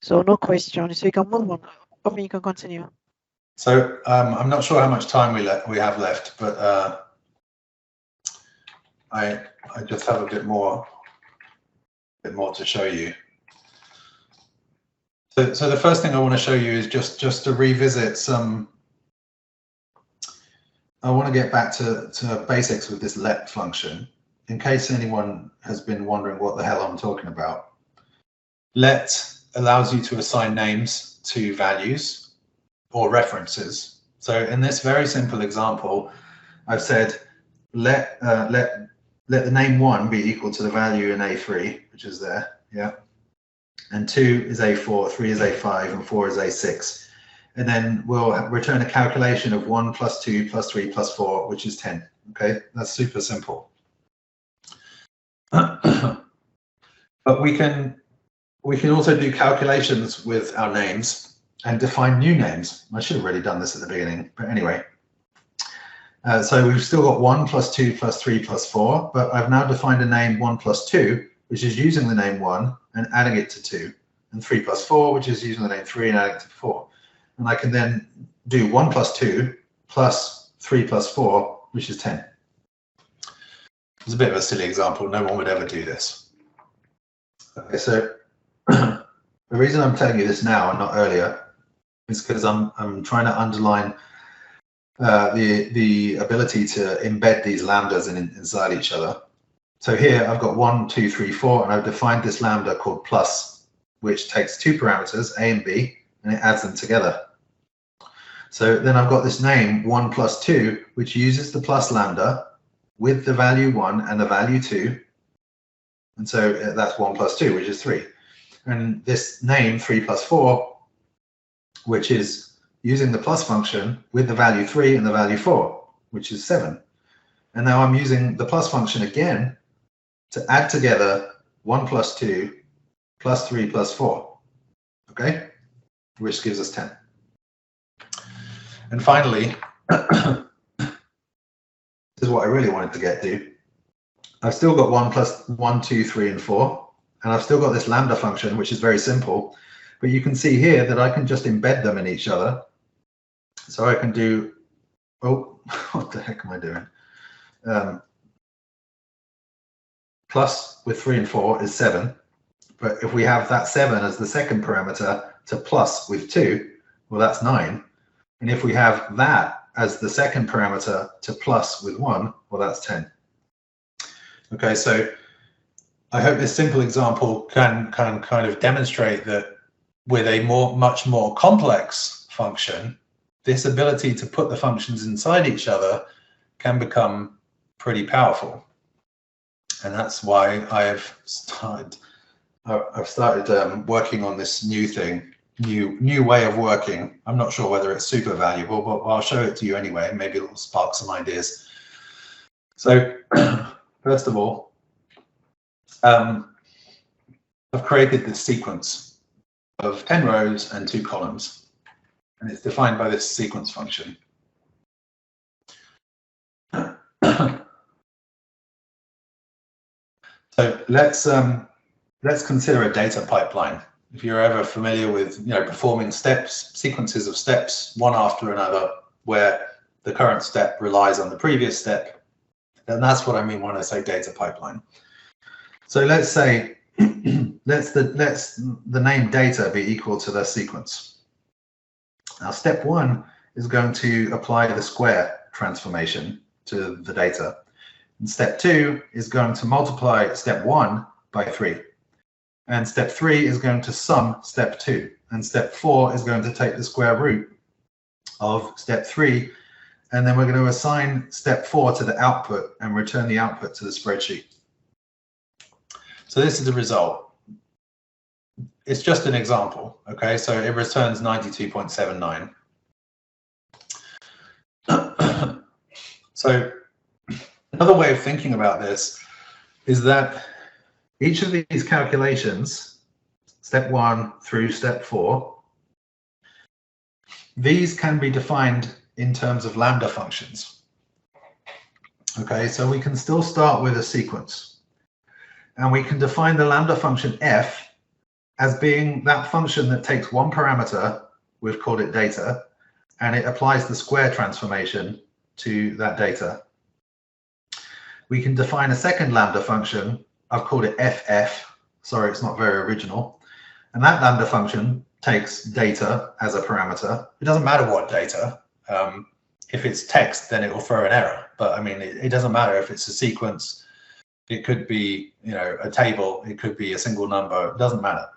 So no questions. So you can move on. I mean, you can continue. So I'm not sure how much time we have left, but I just have a bit more to show you. So the first thing I want to show you is just to revisit some. I want to get back to basics with this let function, in case anyone has been wondering what the hell I'm talking about. Let allows you to assign names to values or references. So in this very simple example, I've said let the name 1 be equal to the value in A3, which is there, yeah. and 2 is A4, 3 is A5, and 4 is A6. And then we'll return a calculation of 1 plus 2 plus 3 plus 4, which is 10. Okay, that's super simple. But we can also do calculations with our names and define new names. I should have really done this at the beginning, but anyway. So we've still got 1 plus 2 plus 3 plus 4, but I've now defined a name 1 plus 2, which is using the name 1 and adding it to 2, and 3 plus 4, which is using the name 3 and adding it to 4. And I can then do 1 plus 2 plus 3 plus 4, which is 10. It's a bit of a silly example. No one would ever do this. Okay, so the reason I'm telling you this now and not earlier is because I'm trying to underline the ability to embed these lambdas inside each other. So here I've got 1, 2, 3, 4, and I've defined this lambda called plus, which takes 2 parameters, A and B, and it adds them together. So then I've got this name 1 plus 2, which uses the plus lambda with the value 1 and the value 2. And so that's 1 plus 2, which is 3. And this name 3 plus 4, which is using the plus function with the value 3 and the value 4, which is 7. And now I'm using the plus function again to add together 1 plus 2 plus 3 plus 4, okay, which gives us 10. And finally, this is what I really wanted to get to. I've still got 1 plus 1, 2, 3, and 4, and I've still got this lambda function, which is very simple, but you can see here that I can just embed them in each other. So I can do, oh, what the heck am I doing? Plus with 3 and 4 is 7, but if we have that 7 as the second parameter to plus with 2, well, that's 9. And if we have that as the second parameter to plus with 1, well, that's 10. Okay, so I hope this simple example can kind of demonstrate that with a much more complex function, this ability to put the functions inside each other can become pretty powerful. And that's why I've started working on this new thing, new way of working. I'm not sure whether it's super valuable, but I'll show it to you anyway. Maybe it'll spark some ideas. So first of all, I've created this sequence of 10 rows and 2 columns. And it's defined by this sequence function. So let's consider a data pipeline. If you're ever familiar with performing steps, sequences of steps, one after another, where the current step relies on the previous step, then that's what I mean when I say data pipeline. So let's say let's the name data be equal to the sequence. Now, step 1 is going to apply the square transformation to the data. And step 2 is going to multiply step 1 by 3. And step 3 is going to sum step 2. And step 4 is going to take the square root of step 3. And then we're going to assign step 4 to the output and return the output to the spreadsheet. So this is the result. It's just an example, okay? So it returns 92.79. So another way of thinking about this is that each of these calculations, step 1 through step 4, these can be defined in terms of lambda functions. Okay, so we can still start with a sequence, and we can define the lambda function f as being that function that takes one parameter, we've called it data, and it applies the square transformation to that data. We can define a second lambda function, I've called it ff, sorry, it's not very original, and that lambda function takes data as a parameter. It doesn't matter what data. If it's text, then it will throw an error, but I mean, it doesn't matter if it's a sequence. It could be, a table, it could be a single number, it doesn't matter.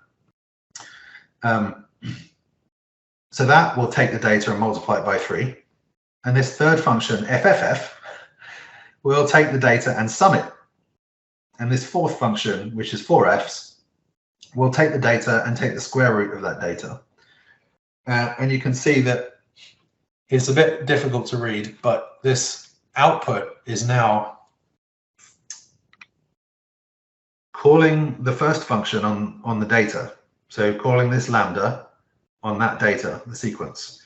So that will take the data and multiply it by 3. And this third function, fff, will take the data and sum it. And this fourth function, which is 4fs, we'll take the data and take the square root of that data. And you can see that it's a bit difficult to read, but this output is now calling the first function on the data. So calling this lambda on that data, the sequence.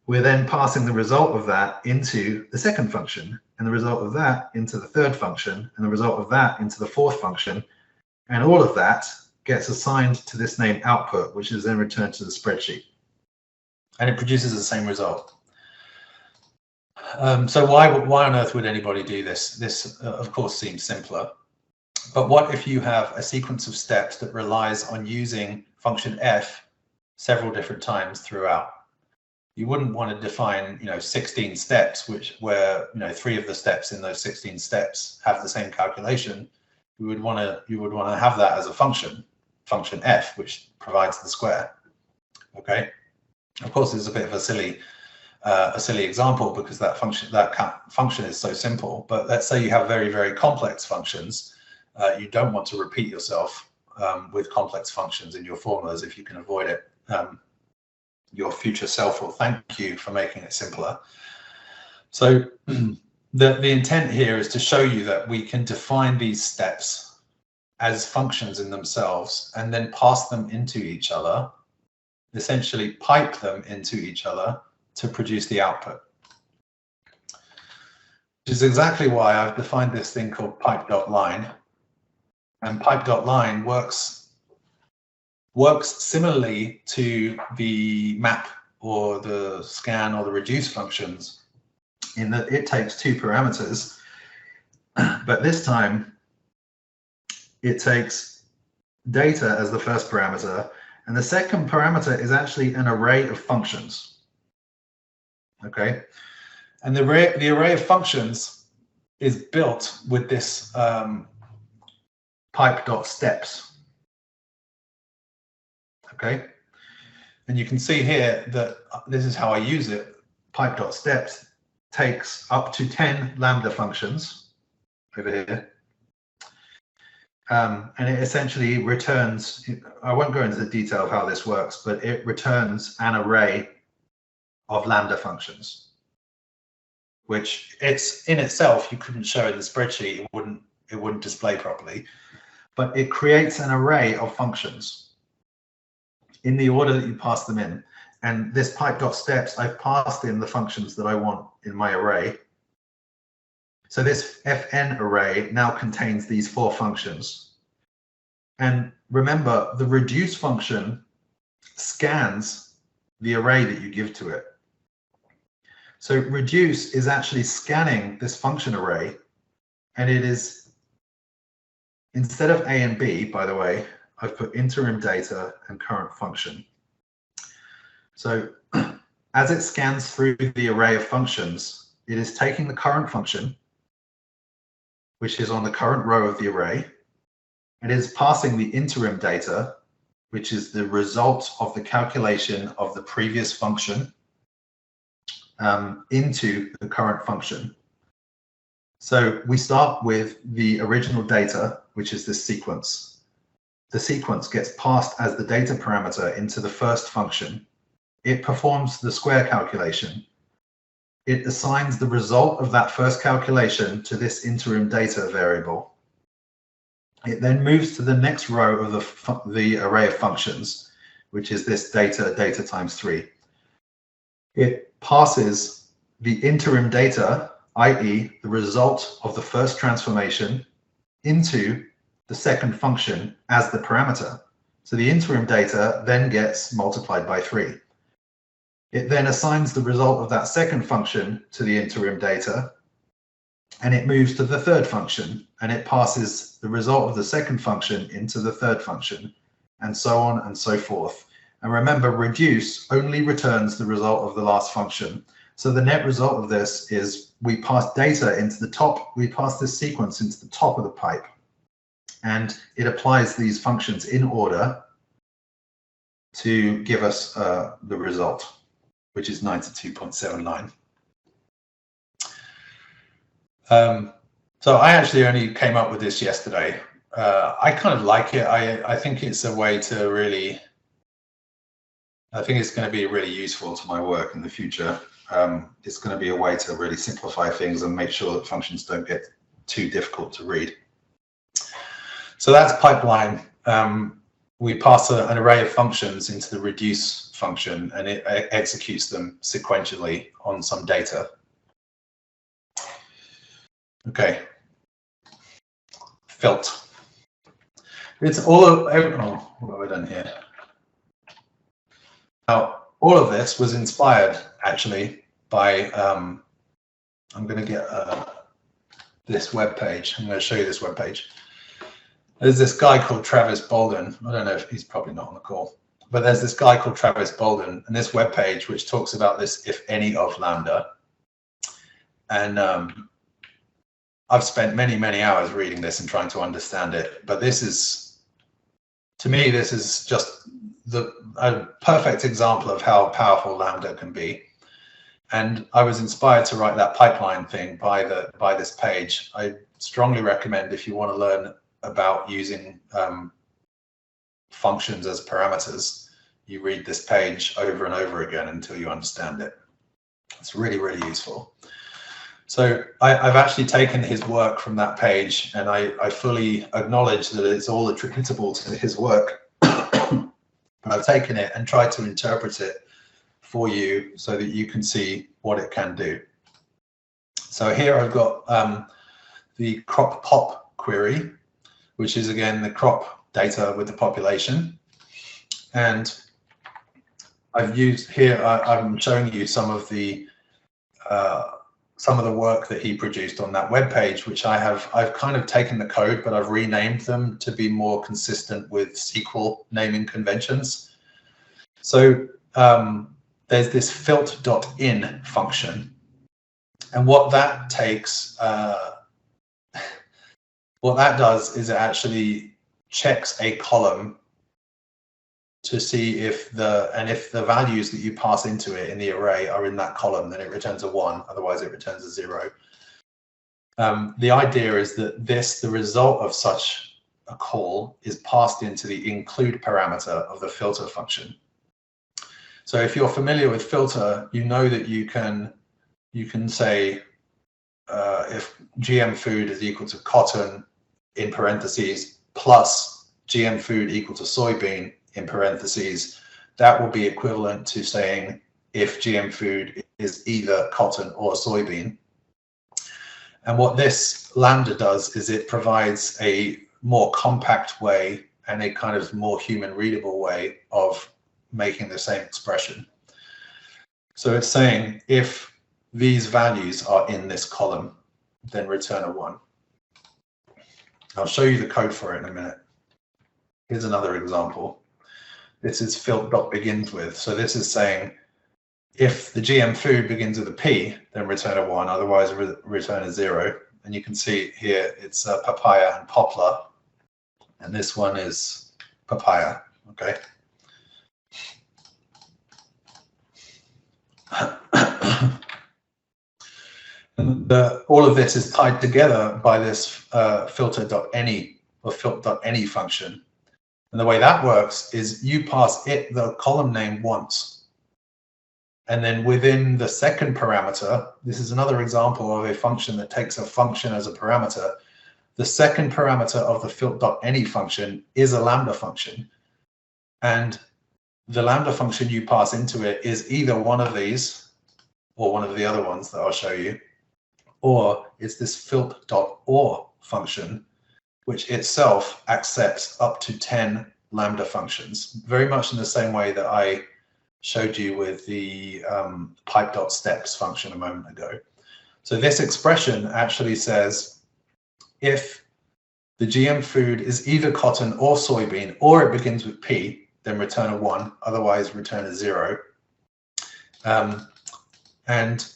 We're then passing the result of that into the second function, and the result of that into the third function, and the result of that into the fourth function. And all of that gets assigned to this name output, which is then returned to the spreadsheet. And it produces the same result. So why on earth would anybody do this? This, of course, seems simpler. But what if you have a sequence of steps that relies on using function f several different times throughout? You wouldn't want to define, 16 steps, where 3 of the steps in those 16 steps have the same calculation. You would want to have that as a function f, which provides the square. Okay. Of course, it's a bit of a silly example because that function is so simple. But let's say you have very, very complex functions. You don't want to repeat yourself with complex functions in your formulas if you can avoid it. Your future self will thank you for making it simpler. So the intent here is to show you that we can define these steps as functions in themselves and then pass them into each other, essentially pipe them into each other to produce the output. Which is exactly why I've defined this thing called pipe.line. And pipe.line works similarly to the map or the scan or the reduce functions in that it takes 2 parameters, but this time it takes data as the first parameter, and the second parameter is actually an array of functions. Okay, and the array of functions is built with this pipe.steps. Okay, and you can see here that this is how I use it. Pipe.steps takes up to 10 lambda functions over here. And it essentially returns, I won't go into the detail of how this works, but it returns an array of lambda functions, which it's in itself, you couldn't show in the spreadsheet, it wouldn't display properly, but it creates an array of functions in the order that you pass them in. And this pipe.steps, I've passed in the functions that I want in my array. So this fn array now contains these 4 functions. And remember, the reduce function scans the array that you give to it. So reduce is actually scanning this function array, and it is, instead of A and B, by the way, I've put interim data and current function. So as it scans through the array of functions, it is taking the current function, which is on the current row of the array, and it is passing the interim data, which is the result of the calculation of the previous function, into the current function. So we start with the original data, which is this sequence. The sequence gets passed as the data parameter into the first function. It performs the square calculation. It assigns the result of that first calculation to this interim data variable. It then moves to the next row of the array of functions, which is this data times 3. It passes the interim data, i.e. the result of the first transformation, into the second function as the parameter. So the interim data then gets multiplied by 3. It then assigns the result of that second function to the interim data, and it moves to the third function, and it passes the result of the second function into the third function, and so on and so forth. And remember, reduce only returns the result of the last function. So the net result of this is we pass data into the top, we pass this sequence into the top of the pipe, and it applies these functions in order to give us the result, which is 92.79. So I actually only came up with this yesterday. I kind of like it. I think it's a way to really, I think it's going to be really useful to my work in the future. It's going to be a way to really simplify things and make sure that functions don't get too difficult to read. So that's pipeline. We pass an array of functions into the reduce function, and it executes them sequentially on some data. Okay. Filt. It's all of, oh, what have I done here? Now, all of this was inspired actually by, I'm going to get this web page. I'm going to show you this web page. There's this guy called Travis Bolden. I don't know if he's probably not on the call, but there's this guy called Travis Bolden and this web page which talks about this if any of Lambda. And I've spent many hours reading this and trying to understand it. But this is, to me, this is just a perfect example of how powerful Lambda can be. And I was inspired to write that pipeline thing by this page. I strongly recommend, if you want to learn about using functions as parameters, you read this page over and over again until you understand it. It's really, really useful. So I've actually taken his work from that page, and I fully acknowledge that it's all attributable to his work. But I've taken it and tried to interpret it for you so that you can see what it can do. So here I've got the crop pop query, which is again the crop data with the population. And I've used here, I'm showing you some of the work that he produced on that web page, which I've kind of taken the code, but I've renamed them to be more consistent with SQL naming conventions. So there's this filt.in function, and what that takes, what that does is it actually checks a column to see if the values that you pass into it in the array are in that column, then it returns a 1, otherwise it returns a 0. The idea is that the result of such a call is passed into the include parameter of the filter function. So if you're familiar with filter, you know that you can say if GM food is equal to cotton in parentheses plus GM food equal to soybean in parentheses, that will be equivalent to saying if GM food is either cotton or soybean. And what this Lambda does is it provides a more compact way and a kind of more human readable way of making the same expression. So it's saying if these values are in this column, then return a 1. I'll show you the code for it in a minute. Here's another example. This is filt.begins with. So this is saying if the GM food begins with a P, then return a 1, otherwise return a 0. And you can see here it's papaya and poplar, and this one is papaya. Okay. And all of this is tied together by this filter.any or filt.any function. And the way that works is you pass it the column name once. And then within the second parameter, this is another example of a function that takes a function as a parameter. The second parameter of the filt.any function is a Lambda function. And the Lambda function you pass into it is either one of these or one of the other ones that I'll show you, or it's this filt.or function, which itself accepts up to 10 Lambda functions, very much in the same way that I showed you with the pipe.steps function a moment ago. So this expression actually says if the GM food is either cotton or soybean, or it begins with P, then return a 1, otherwise return a 0. And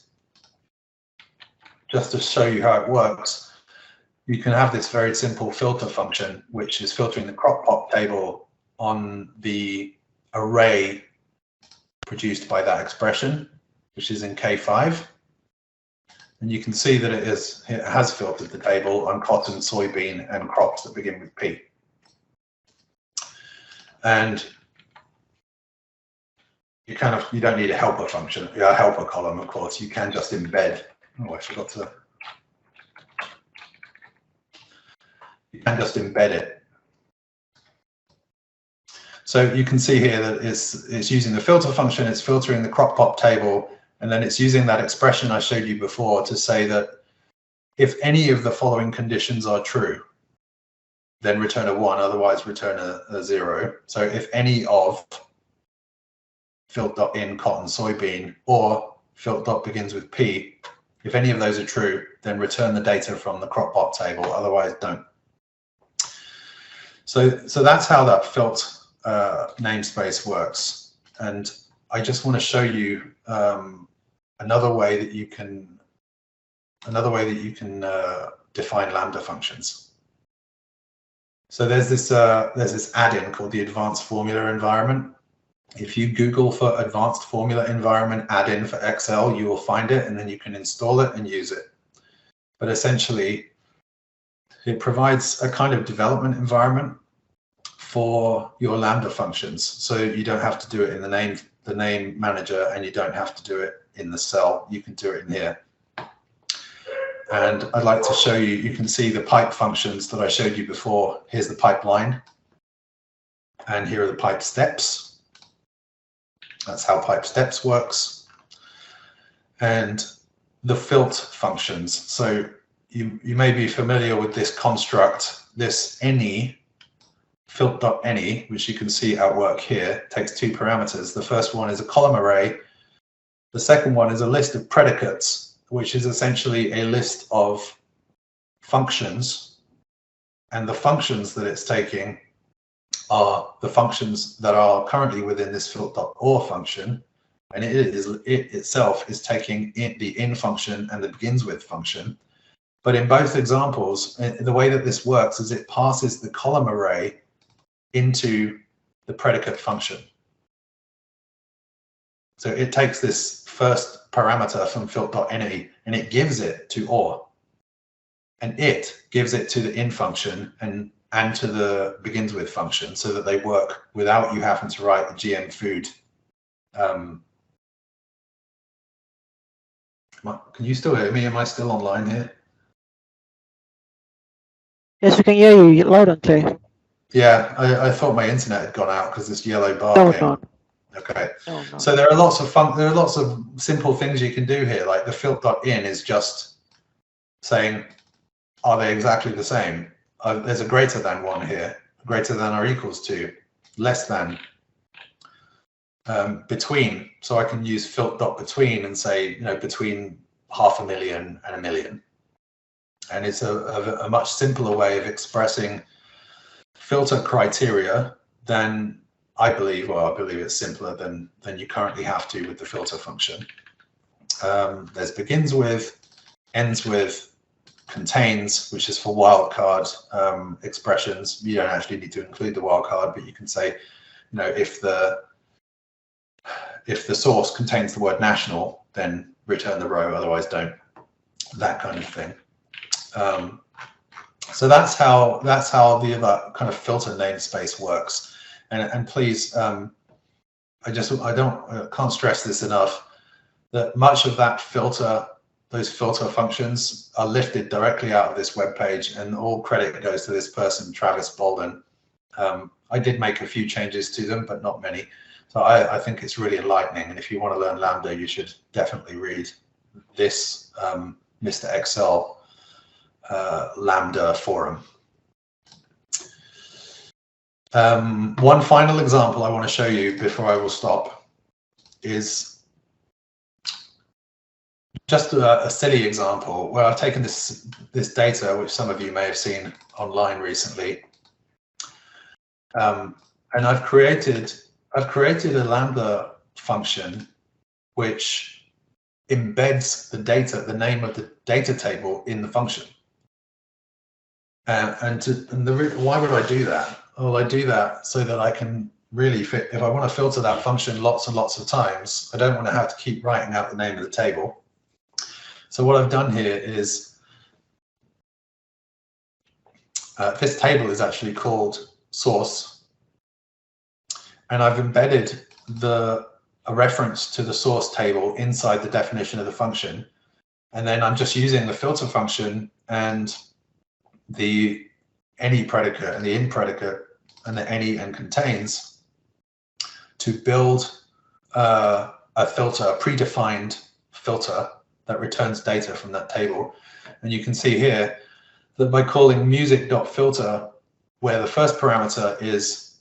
just to show you how it works, you can have this very simple filter function, which is filtering the crop pop table on the array produced by that expression, which is in K5. And you can see that it has filtered the table on cotton, soybean, and crops that begin with P. And you don't need a helper function, a helper column, of course. You can just embed. Oh, I forgot to. You can just embed it. So you can see here that it's using the filter function. It's filtering the crop pop table. And then it's using that expression I showed you before to say that if any of the following conditions are true, then return a 1, otherwise return a 0. So if any of filter.in cotton soybean or filter begins with P, if any of those are true, then return the data from the crop pop table, otherwise don't. So that's how that filter namespace works. And I just want to show you another way that you can define Lambda functions. So there's this add-in called the Advanced Formula Environment. If you Google for Advanced Formula Environment add-in for Excel, you will find it, and then you can install it and use it. But essentially, it provides a kind of development environment for your Lambda functions. So you don't have to do it in the name manager, and you don't have to do it in the cell. You can do it in here. And I'd like to show you, you can see the pipe functions that I showed you before. Here's the pipeline, and here are the pipe steps. That's how pipe steps works. And the filt functions. So you may be familiar with this construct, this any, filt.any, which you can see at work here, takes 2 parameters. The first one is a column array. The second one is a list of predicates, which is essentially a list of functions. And the functions that it's taking are the functions that are currently within this filt.or function. And it itself is taking the in function and the begins with function. But in both examples, the way that this works is it passes the column array into the predicate function. So it takes this first parameter from filt.any and it gives it to or. And it gives it to the in function and to the begins with function, so that they work without you having to write the GM food. Can you still hear me? Am I still online here? Yes, we can hear you loud and clear. Yeah, I thought my internet had gone out because this yellow bar came. No. Okay. No. So there are lots of simple things you can do here. Like the filt.in is just saying, are they exactly the same? There's a greater than 1 here, greater than or equals to, less than, between. So I can use filt.between and say, between 500,000 and 1 million. And it's a much simpler way of expressing filter criteria than I believe it's simpler than you currently have to with the filter function. There's begins with, ends with, contains, which is for wildcard expressions. You don't actually need to include the wildcard, but you can say, if the source contains the word national, then return the row, otherwise don't. That kind of thing. So that's how the other kind of filter namespace works. And please, I can't stress this enough, that much of that those filter functions are lifted directly out of this web page, and all credit goes to this person, Travis Bolden. I did make a few changes to them, but not many. So I think it's really enlightening. And if you want to learn Lambda, you should definitely read this Mr. Excel Lambda forum. One final example I want to show you before I will stop is just a silly example where I've taken this data, which some of you may have seen online recently, and I've created a Lambda function which embeds the data, the name of the data table in the function. Why would I do that? Well, I do that so that I can really fit. If I want to filter that function lots and lots of times, I don't want to have to keep writing out the name of the table. So what I've done here is this table is actually called source, and I've embedded a reference to the source table inside the definition of the function, and then I'm just using the filter function and the any predicate and the in predicate and the any and contains to build a filter, a predefined filter that returns data from that table. And you can see here that by calling music.filter, where the first parameter is,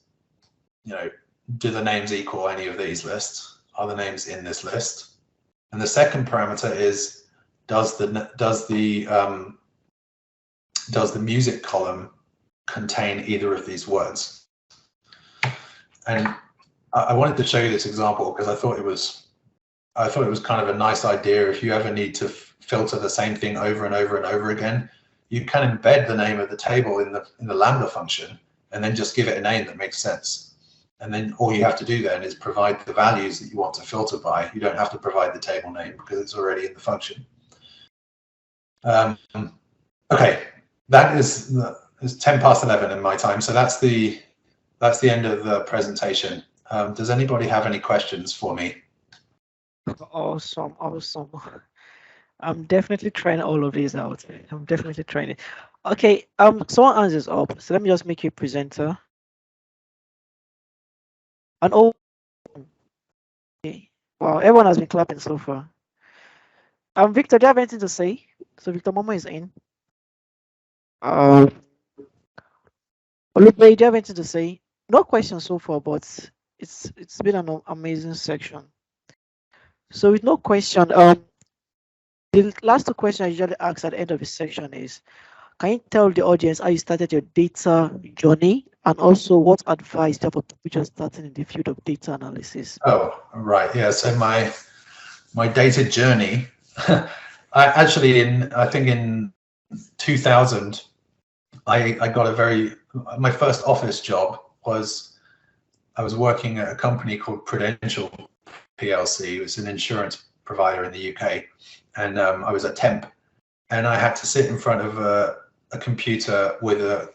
do the names equal any of these lists? Are the names in this list? And the second parameter is, does the music column contain either of these words? And I wanted to show you this example because I thought it was kind of a nice idea. If you ever need to filter the same thing over and over and over again, you can embed the name of the table in the Lambda function and then just give it a name that makes sense. And then all you have to do then is provide the values that you want to filter by. You don't have to provide the table name because it's already in the function. Okay, that is 10 past 11 in my time. So that's the end of the presentation. Does anybody have any questions for me? Awesome. I'm definitely trying all of these out. I'm definitely trying it. Okay, someone answers up. So let me just make you a presenter. And okay. Wow, everyone has been clapping so far. Victor, do you have anything to say? So Victor Momo is in. Olupe, do you have anything to say? No questions so far, but it's been an amazing section. So with no question, the last two questions I usually ask at the end of the section is, can you tell the audience how you started your data journey, and also what advice do you have for people just starting in the field of data analysis? Oh, right, yeah. So my data journey, I think in 2000, I got my first office job was, I was working at a company called Prudential PLC. It was an insurance provider in the UK, and I was a temp, and I had to sit in front of a computer with a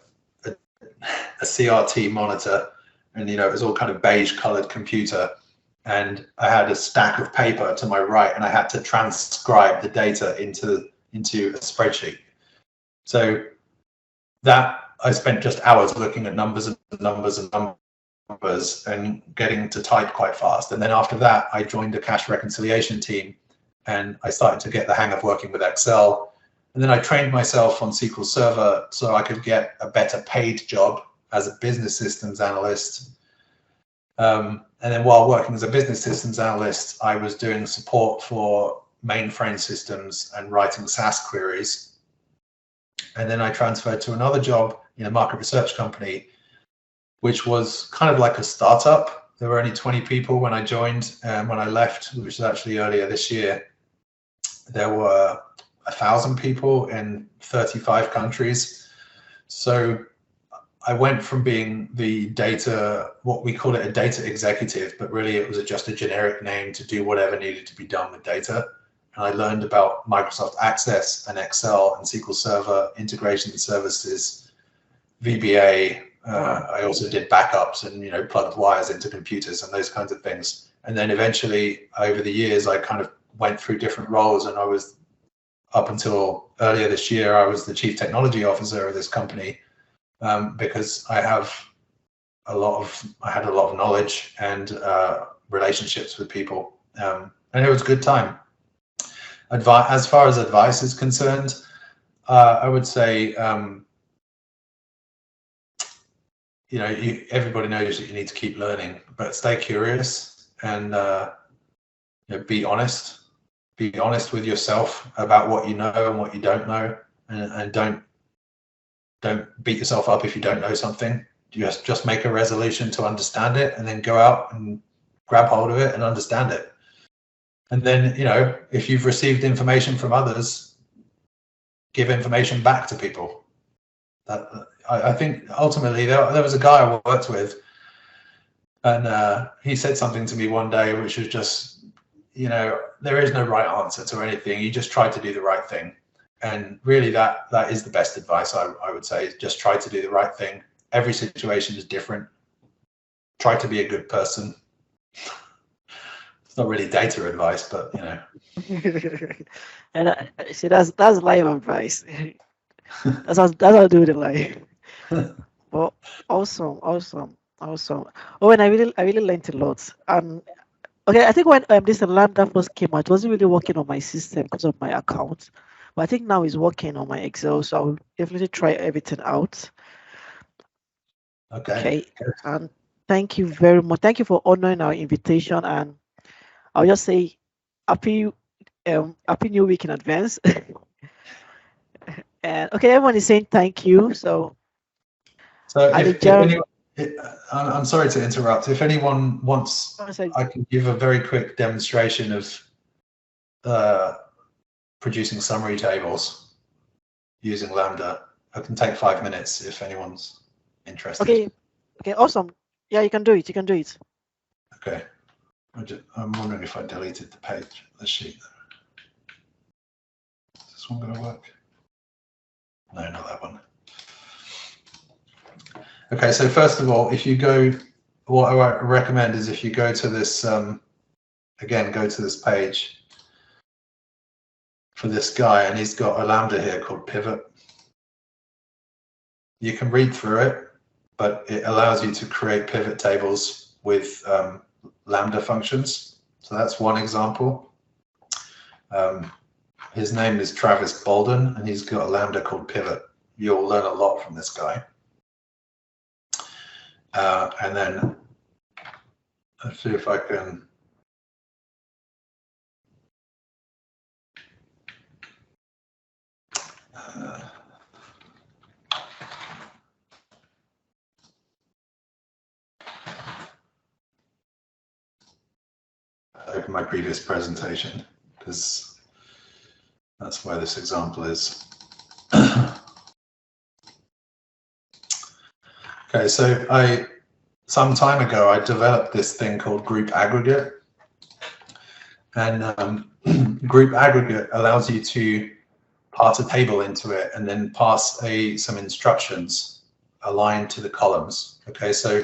CRT monitor, and it was all kind of beige colored computer, and I had a stack of paper to my right, and I had to transcribe the data into a spreadsheet. So that I spent just hours looking at numbers and numbers and numbers and getting to type quite fast. And then after that, I joined a cash reconciliation team, and I started to get the hang of working with Excel. And then I trained myself on SQL Server so I could get a better paid job as a business systems analyst. And then while working as a business systems analyst, I was doing support for mainframe systems and writing SAS queries. And then I transferred to another job in a market research company, which was kind of like a startup. There were only 20 people when I joined, and when I left, which was actually earlier this year, there were 1,000 people in 35 countries. So I went from being the data, what we call it, a data executive, but really it was just a generic name to do whatever needed to be done with data. And I learned about Microsoft Access and Excel and SQL Server, integration services, VBA. I also did backups and plugged wires into computers and those kinds of things. And then eventually, over the years, I kind of went through different roles, and I was, up until earlier this year, I was the chief technology officer of this company, because I had a lot of knowledge and relationships with people, and it was a good time. As far as advice is concerned, I would say, everybody knows that you need to keep learning, but stay curious and be honest. Be honest with yourself about what you know and what you don't know, and don't beat yourself up if you don't know something. Just make a resolution to understand it, and then go out and grab hold of it and understand it. And then, if you've received information from others, give information back to people. I think ultimately there was a guy I worked with, and he said something to me one day which was just, you know, there is no right answer to anything. You just try to do the right thing. And really that is the best advice I would say. Just try to do the right thing. Every situation is different. Try to be a good person. It's not really data advice, but you know. And see, that's life advice. that's how I do it in life. Well, awesome. Oh, and I really learned a lot. Okay, I think when this Lambda first came out, it wasn't really working on my system because of my account. But I think now it's working on my Excel, so I'll definitely try everything out. Okay. And thank you very much. Thank you for honoring our invitation, and I'll just say happy new week in advance. And okay, everyone is saying thank you. So if anyone, I'm sorry to interrupt. If anyone wants, I can give a very quick demonstration of producing summary tables using Lambda. It can take 5 minutes if anyone's interested. Okay, awesome. Yeah, you can do it. Okay. I'm wondering if I deleted the page, the sheet. Is this one going to work? No, not that one. Okay, so first of all, if you go, what I recommend is if you go to this, again, go to this page for this guy, and he's got a Lambda here called pivot. You can read through it, but it allows you to create pivot tables with Lambda functions. So that's one example. His name is Travis Bolden, and he's got a Lambda called pivot. You'll learn a lot from this guy. And then let's see if I can. Open my previous presentation because that's where this example is. Okay, so some time ago I developed this thing called group aggregate, and group aggregate allows you to pass a table into it and then pass some instructions aligned to the columns. Okay, so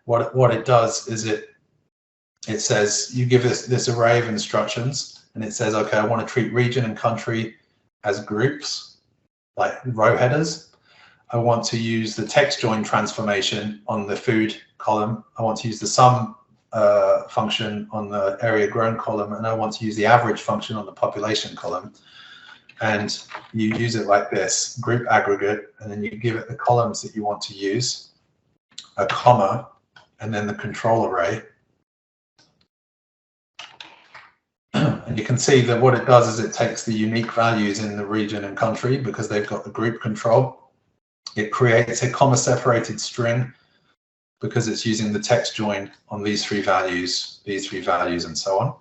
what it does is it says you give this array of instructions, and it says, okay, I want to treat region and country as groups, like row headers. I want to use the text join transformation on the food column. I want to use the sum function on the area grown column, and I want to use the average function on the population column. And you use it like this, group aggregate, and then you give it the columns that you want to use, a comma, and then the control array. And you can see that what it does is it takes the unique values in the region and country because they've got the group control. It creates a comma separated string because it's using the text join on these three values, and so on.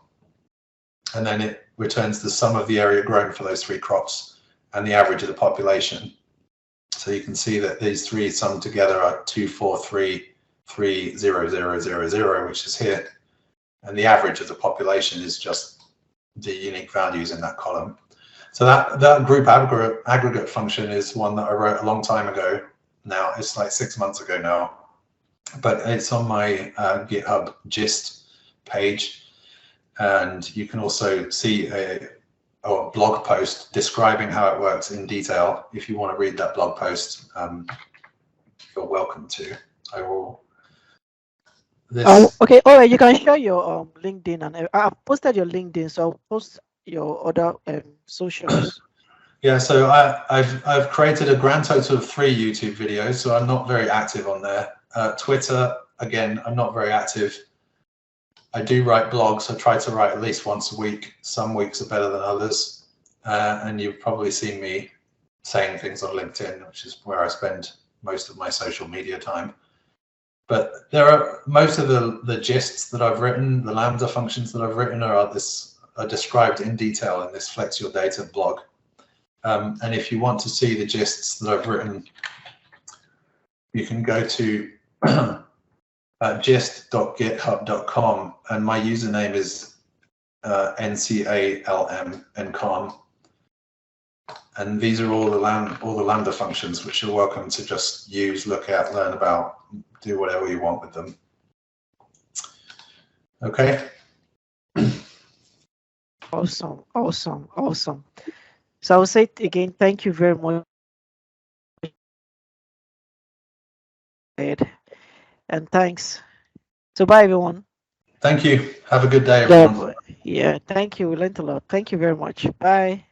And then it returns the sum of the area grown for those three crops and the average of the population. So you can see that these three summed together are 2433000, which is here. And the average of the population is just the unique values in that column. So that group aggregate function is one that I wrote a long time ago. Now it's like 6 months ago now, but it's on my GitHub gist page, and you can also see a blog post describing how it works in detail. If you want to read that blog post, you're welcome to. I will. Okay, all right, you can share your LinkedIn, and I've posted your LinkedIn, so I'll post your other socials. Yeah, so I've created a grand total of 3 YouTube videos, so I'm not very active on there. Twitter, again, I'm not very active. I do write blogs. I try to write at least once a week. Some weeks are better than others. And you've probably seen me saying things on LinkedIn, which is where I spend most of my social media time. But there are most of the gists that I've written, the Lambda functions that I've written are described in detail in this Flex Your Data blog. And if you want to see the gists that I've written, you can go to gist.github.com, and my username is NCALM, encon. And these are all the Lambda functions, which you're welcome to just use, look at, learn about, do whatever you want with them. Okay. Awesome, awesome, awesome. So I will say it again, thank you very much. And thanks. So bye, everyone. Thank you. Have a good day, everyone. Yeah, thank you. We learned a lot. Thank you very much. Bye.